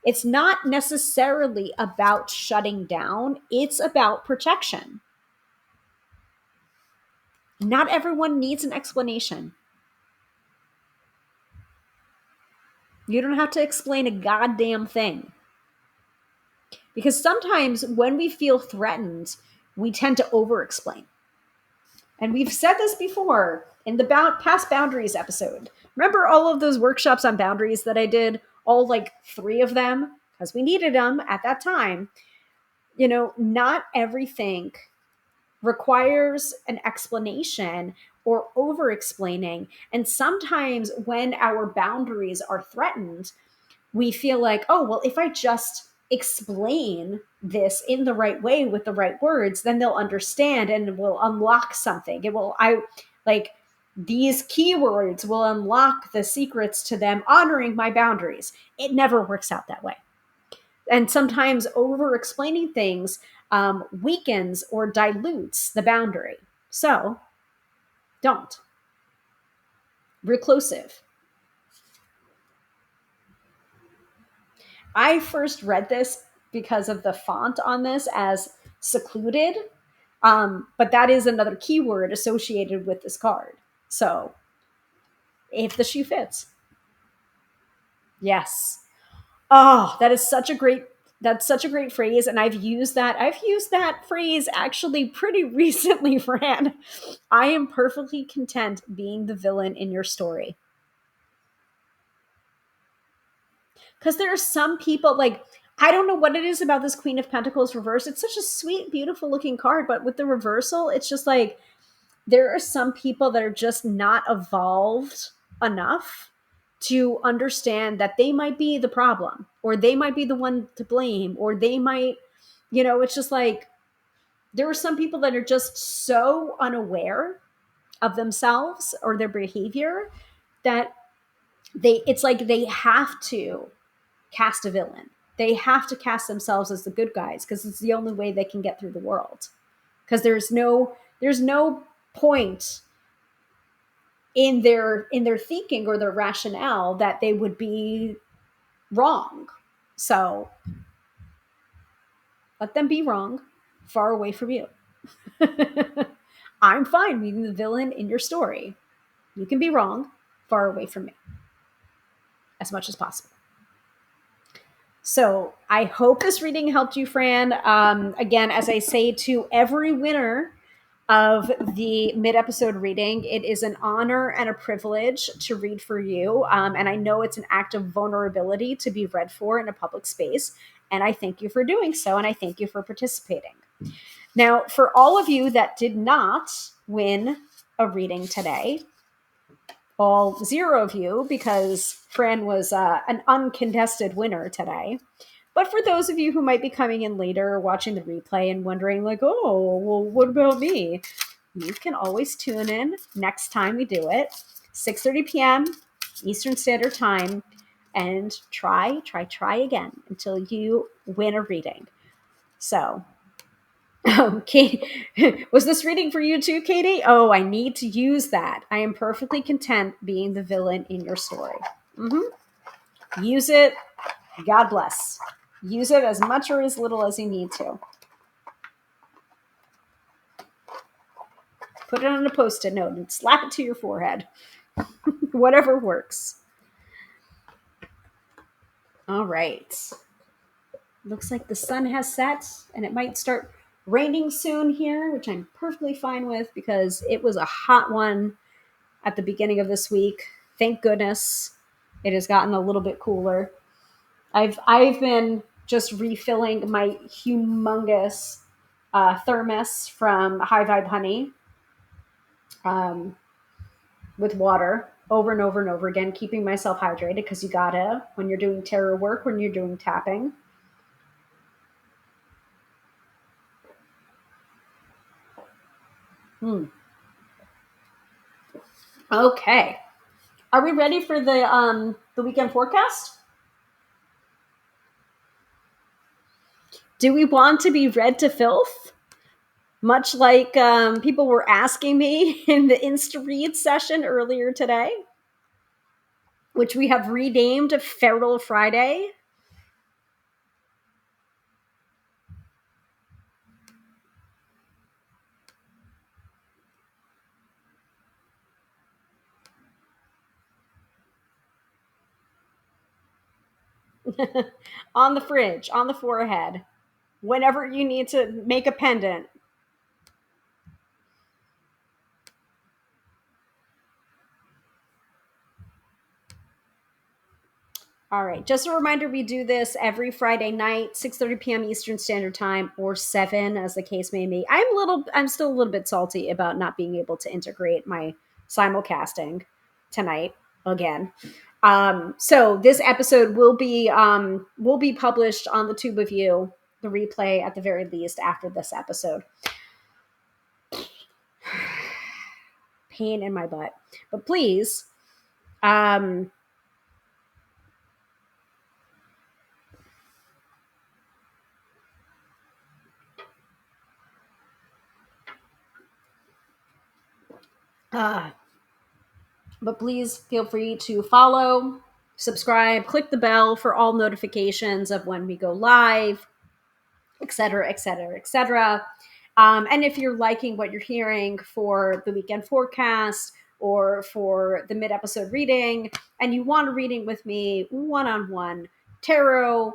[SPEAKER 1] It's not necessarily about shutting down, it's about protection. Not everyone needs an explanation. You don't have to explain a goddamn thing. Because sometimes when we feel threatened, we tend to over explain. And we've said this before in the past boundaries episode. Remember all of those workshops on boundaries that I did? All like 3 of them, because we needed them at that time. Not everything requires an explanation or over explaining. And sometimes when our boundaries are threatened, we feel like, oh, well, if I just explain this in the right way with the right words, then they'll understand and it will unlock something. These keywords will unlock the secrets to them honoring my boundaries. It never works out that way. And sometimes over explaining things weakens or dilutes the boundary. So don't. Reclusive. I first read this because of the font on this as secluded, but that is another keyword associated with this card. So if the shoe fits. Yes. Oh, that's such a great phrase. And I've used that phrase actually pretty recently, Fran. I am perfectly content being the villain in your story. Because there are some people, like, I don't know what it is about this Queen of Pentacles reverse. It's such a sweet, beautiful looking card, but with the reversal, it's just like there are some people that are just not evolved enough to understand that they might be the problem, or they might be the one to blame, or they might, it's just like there are some people that are just so unaware of themselves or their behavior that it's like they have to cast a villain. They have to cast themselves as the good guys because it's the only way they can get through the world. Because there's no point in their thinking or their rationale that they would be wrong. So let them be wrong, far away from you. I'm fine being the villain in your story. You can be wrong, far away from me, as much as possible. So I hope this reading helped you, Fran. Again, as I say to every winner of the mid-episode reading, it is an honor and a privilege to read for you. And I know it's an act of vulnerability to be read for in a public space. And I thank you for doing so. And I thank you for participating. Now, for all of you that did not win a reading today, all 0 of you, because Fran was an uncontested winner today. But for those of you who might be coming in later or watching the replay and wondering, like, oh, well, what about me? You can always tune in next time we do it, 6:30 p.m. Eastern Standard Time, and try again until you win a reading. So, Kate, was this reading for you too, Katie? Oh, I need to use that. I am perfectly content being the villain in your story. Use it. God bless. Use it as much or as little as you need to. Put it on a Post-it note and slap it to your forehead. Whatever works. All right. Looks like the sun has set and it might start raining soon here, which I'm perfectly fine with because it was a hot one at the beginning of this week. Thank goodness it has gotten a little bit cooler. I've been just refilling my humongous thermos from High Vibe Honey with water over and over and over again, keeping myself hydrated because you gotta when you're doing tarot work, when you're doing tapping. Okay. Are we ready for the weekend forecast? Do we want to be read to filth? Much like people were asking me in the Insta Read session earlier today, which we have renamed Feral Friday. On the fridge, on the forehead, whenever you need to make a pendant. All right. Just a reminder, we do this every Friday night, 6:30 p.m. Eastern Standard Time, or 7, as the case may be. I'm still a little bit salty about not being able to integrate my simulcasting tonight again. So this episode will be published on the Tube of You, the replay at the very least after this episode. Pain in my butt, but please, but please feel free to follow, subscribe, click the bell for all notifications of when we go live, etc., etc., etc. And if you're liking what you're hearing for the weekend forecast or for the mid-episode reading, and you want a reading with me one-on-one, tarot,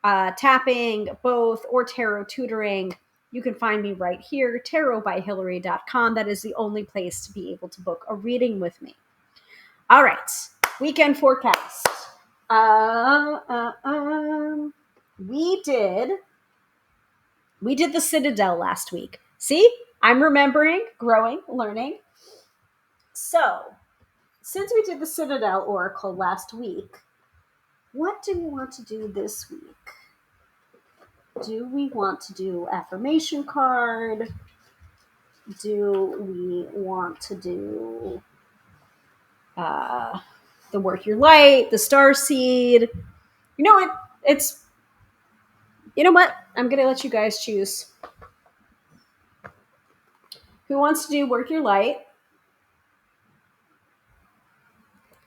[SPEAKER 1] tapping, both, or tarot tutoring, you can find me right here, tarotbyhilary.com. That is the only place to be able to book a reading with me. All right, weekend forecast. We did the Citadel last week. See, I'm remembering, growing, learning. So, since we did the Citadel Oracle last week, what do we want to do this week? Do we want to do affirmation card? Do we want to do the Work Your Light, the Star Seed? You know what? You know what? I'm going to let you guys choose. Who wants to do Work Your Light?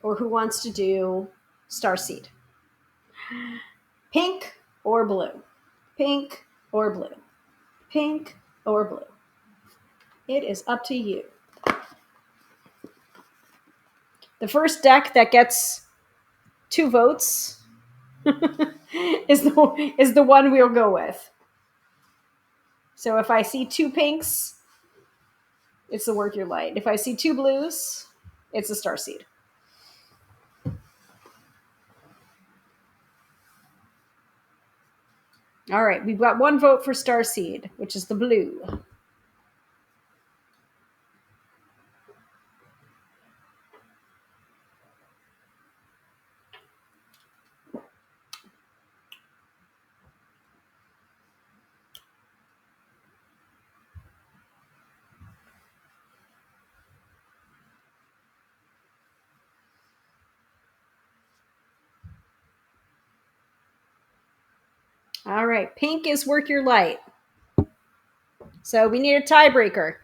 [SPEAKER 1] Or who wants to do Starseed? Pink or blue? Pink or blue? Pink or blue? It is up to you. The first deck that gets 2 votes is the one we'll go with. So if I see two pinks, it's the work your light. If I see two blues, it's a starseed. All right, we've got one vote for starseed, which is the blue. All right, pink is work your light. So we need a tiebreaker.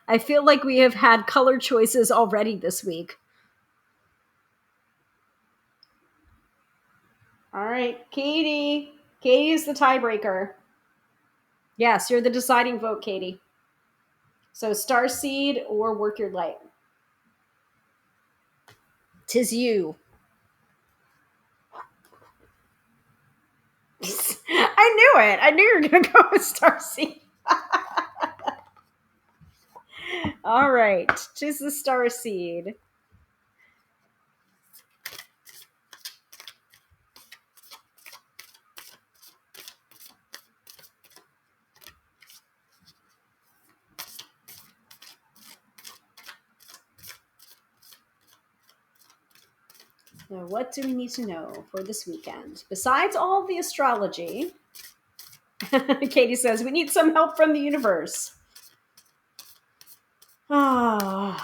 [SPEAKER 1] I feel like we have had color choices already this week. All right, Katie. Katie is the tiebreaker. Yes, you're the deciding vote, Katie. So starseed or work your light. Tis you. I knew it. I knew you were going to go with starseed. All right, tis the starseed. So what do we need to know for this weekend? Besides all the astrology, Katie says, we need some help from the universe. Oh,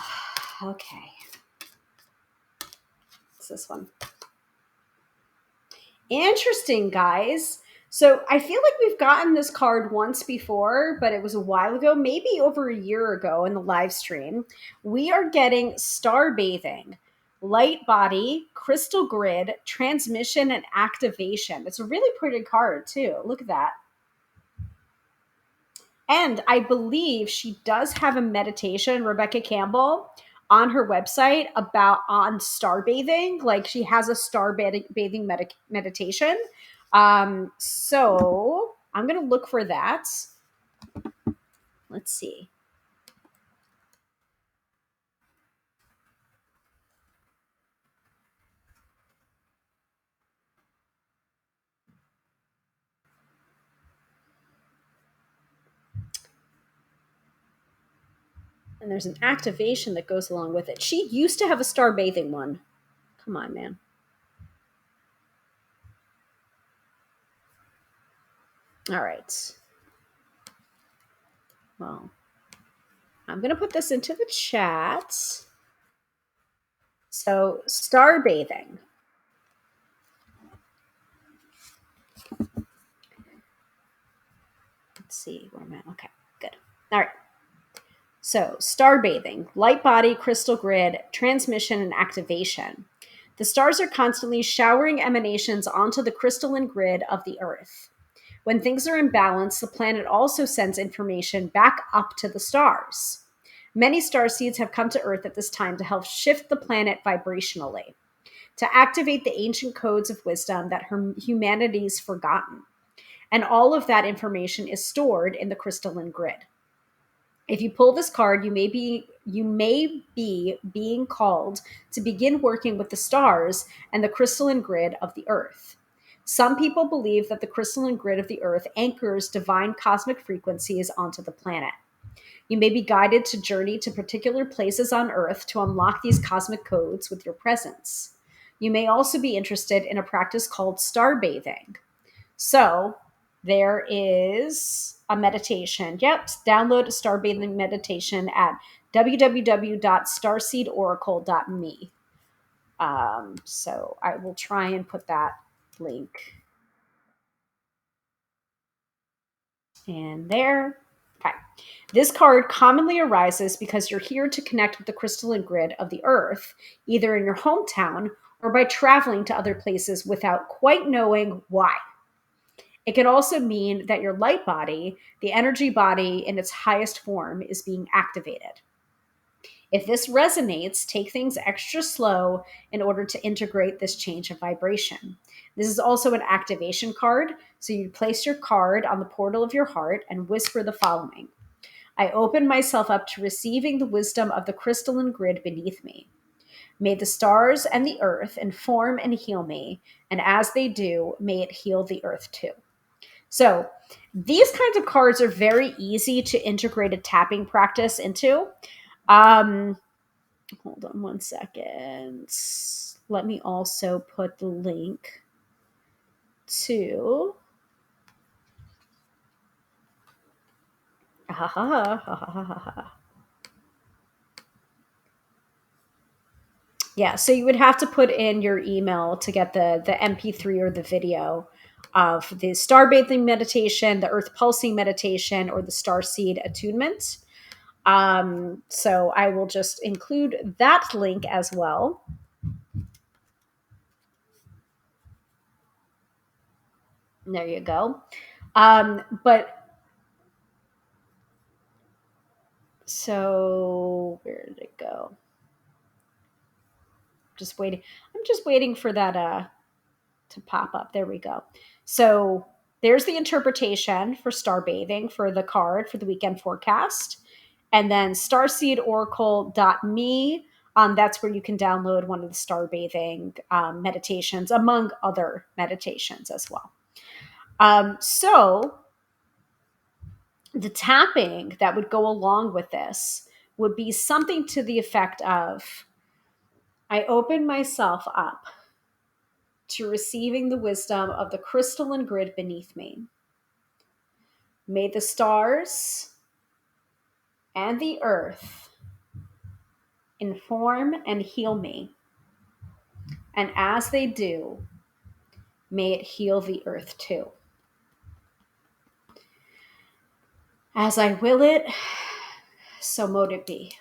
[SPEAKER 1] okay. It's this one. Interesting, guys. So I feel like we've gotten this card once before, but it was a while ago, maybe over a year ago in the live stream. We are getting star bathing, light body, crystal grid, transmission, and activation. It's a really pretty card, too. Look at that. And I believe she does have a meditation, Rebecca Campbell, on her website about on star bathing. Like she has a star bathing meditation. So I'm going to look for that. Let's see. And there's an activation that goes along with it. She used to have a star bathing one. Come on, man. All right. Well, I'm going to put this into the chat. So, star bathing. Let's see where I'm at. Okay, good. All right. So, star bathing, light body, crystal grid, transmission, and activation. The stars are constantly showering emanations onto the crystalline grid of the Earth. When things are in balance, the planet also sends information back up to the stars. Many star seeds have come to Earth at this time to help shift the planet vibrationally, to activate the ancient codes of wisdom that humanity's forgotten. And all of that information is stored in the crystalline grid. If you pull this card, you may be being called to begin working with the stars and the crystalline grid of the Earth. Some people believe that the crystalline grid of the Earth anchors divine cosmic frequencies onto the planet. You may be guided to journey to particular places on Earth to unlock these cosmic codes with your presence. You may also be interested in a practice called star bathing. So, there is a meditation. Yep, download a star bathing meditation at www.starseedoracle.me. So I will try and put that link in there. Okay. This card commonly arises because you're here to connect with the crystalline grid of the earth, either in your hometown or by traveling to other places without quite knowing why. It can also mean that your light body, the energy body in its highest form, is being activated. If this resonates, take things extra slow in order to integrate this change of vibration. This is also an activation card, so you place your card on the portal of your heart and whisper the following: I open myself up to receiving the wisdom of the crystalline grid beneath me. May the stars and the earth inform and heal me, and as they do, may it heal the earth too. So, these kinds of cards are very easy to integrate a tapping practice into. Um, Hold on one second. Let me also put the link to. Yeah, so you would have to put in your email to get the MP3 or the video of the star bathing meditation, the earth pulsing meditation, or the star seed attunement. So I will just include that link as well. There you go. But so where did it go? Just waiting. I'm just waiting for that to pop up. There we go. So there's the interpretation for star bathing for the card for the weekend forecast. And then starseedoracle.me. That's where you can download one of the star bathing meditations, among other meditations as well. So the tapping that would go along with this would be something to the effect of, I open myself up to receiving the wisdom of the crystalline grid beneath me. May the stars and the earth inform and heal me. And as they do, may it heal the earth too. As I will it, so mote it be.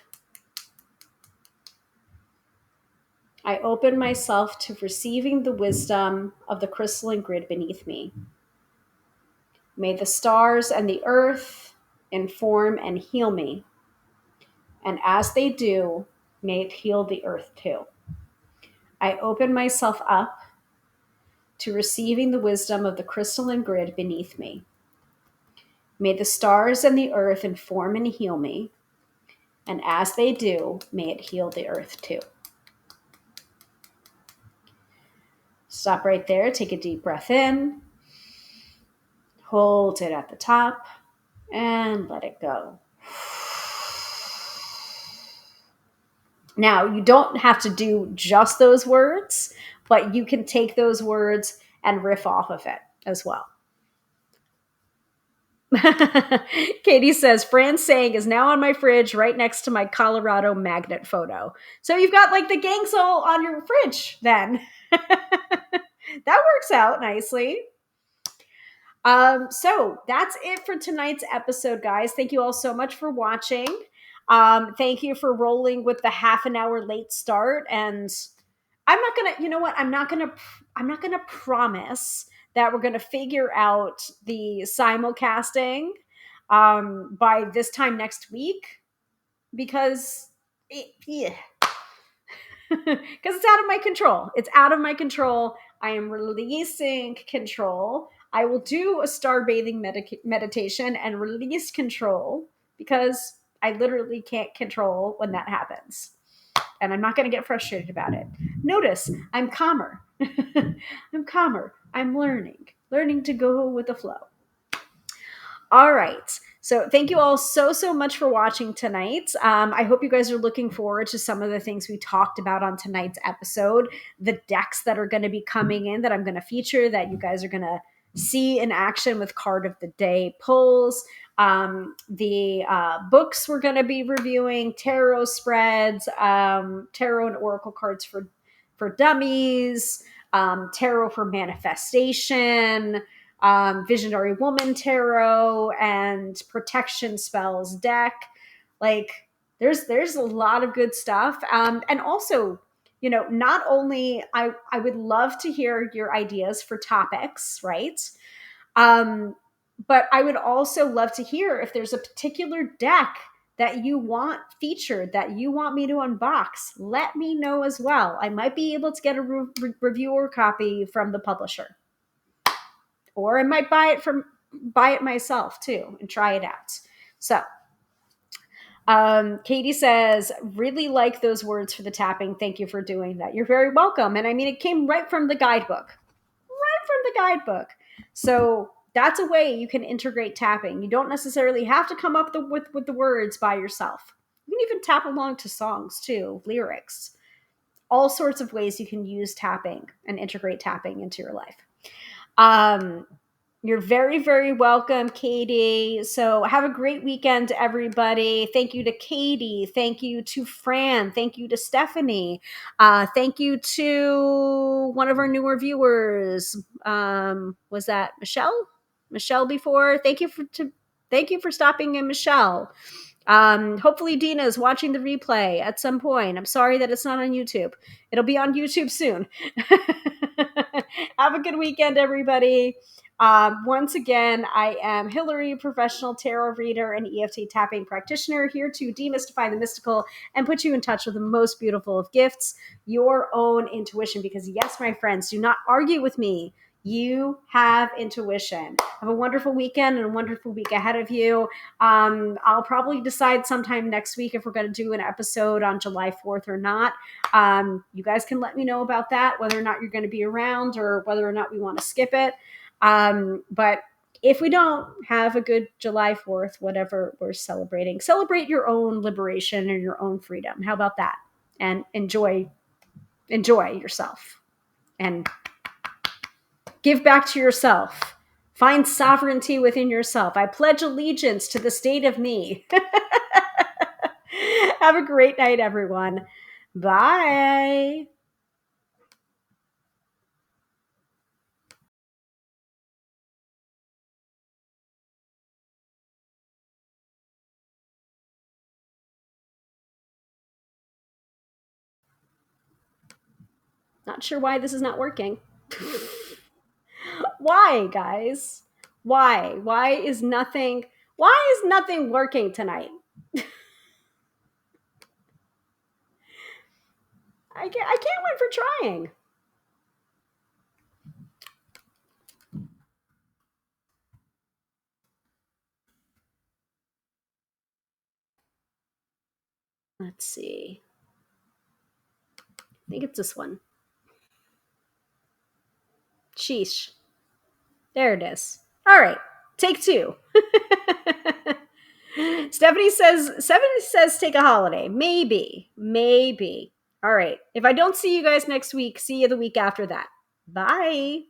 [SPEAKER 1] I open myself to receiving the wisdom of the crystalline grid beneath me. May the stars and the earth inform and heal me. And as they do, may it heal the earth too. I open myself up to receiving the wisdom of the crystalline grid beneath me. May the stars and the earth inform and heal me. And as they do, may it heal the earth too. Stop right there. Take a deep breath in. Hold it at the top and let it go. Now, you don't have to do just those words, but you can take those words and riff off of it as well. Katie says, Fran's saying is now on my fridge right next to my Colorado magnet photo. So you've got like the gang soul on your fridge then. That works out nicely. So that's it for tonight's episode, guys. Thank you all so much for watching. Thank you for rolling with the half an hour late start. And I'm not gonna, you know what? I'm not gonna promise that we're gonna figure out the simulcasting by this time next week because yeah. Because it's out of my control. It's out of my control. I am releasing control. I will do a star bathing meditation and release control because I literally can't control when that happens. And I'm not going to get frustrated about it. Notice I'm calmer. I'm calmer. I'm learning to go with the flow. All right. So thank you all so much for watching tonight. I hope you guys are looking forward to some of the things we talked about on tonight's episode, the decks that are going to be coming in that I'm going to feature that you guys are going to see in action with card of the day pulls, the books we're going to be reviewing, tarot spreads, tarot and oracle cards for for Dummies, Tarot for Manifestation, Visionary Woman Tarot, and Protection Spells deck. Like there's a lot of good stuff. And also, not only I would love to hear your ideas for topics, right? Um, but I would also love to hear if there's a particular deck that you want featured, that you want me to unbox. Let me know as well. I might be able to get a reviewer copy from the publisher, or I might buy it myself too and try it out. So Katie says, really like those words for the tapping. Thank you for doing that. You're very welcome. And I mean, it came right from the guidebook. So that's a way you can integrate tapping. You don't necessarily have to come up with the words by yourself. You can even tap along to songs too, lyrics. All sorts of ways you can use tapping and integrate tapping into your life. You're very, very welcome, Katie. So have a great weekend, everybody. Thank you to Katie. Thank you to Fran. Thank you to Stephanie. Thank you to one of our newer viewers. Was that Michelle? Michelle before? Thank you for stopping in, Michelle. Hopefully Dina is watching the replay at some point. I'm sorry that it's not on YouTube. It'll be on YouTube soon. Have a good weekend, everybody. Once again, I am Hilary, professional tarot reader and EFT tapping practitioner, here to demystify the mystical and put you in touch with the most beautiful of gifts, your own intuition. Because yes, my friends, do not argue with me. You have intuition. Have a wonderful weekend and a wonderful week ahead of you. I'll probably decide sometime next week if we're going to do an episode on July 4th or not. You guys can let me know about that, whether or not you're going to be around or whether or not we want to skip it. But if we don't, have a good July 4th, whatever we're celebrating. Celebrate your own liberation and your own freedom. How about that? And enjoy yourself. And give back to yourself. Find sovereignty within yourself. I pledge allegiance to the state of me. Have a great night, everyone. Bye. Not sure why this is not working. Why, guys? Why? Why is nothing working tonight? I can't win for trying. Let's see. I think it's this one. Sheesh. There it is. All right. Take two. Stephanie says take a holiday. Maybe. All right. If I don't see you guys next week, see you the week after that. Bye.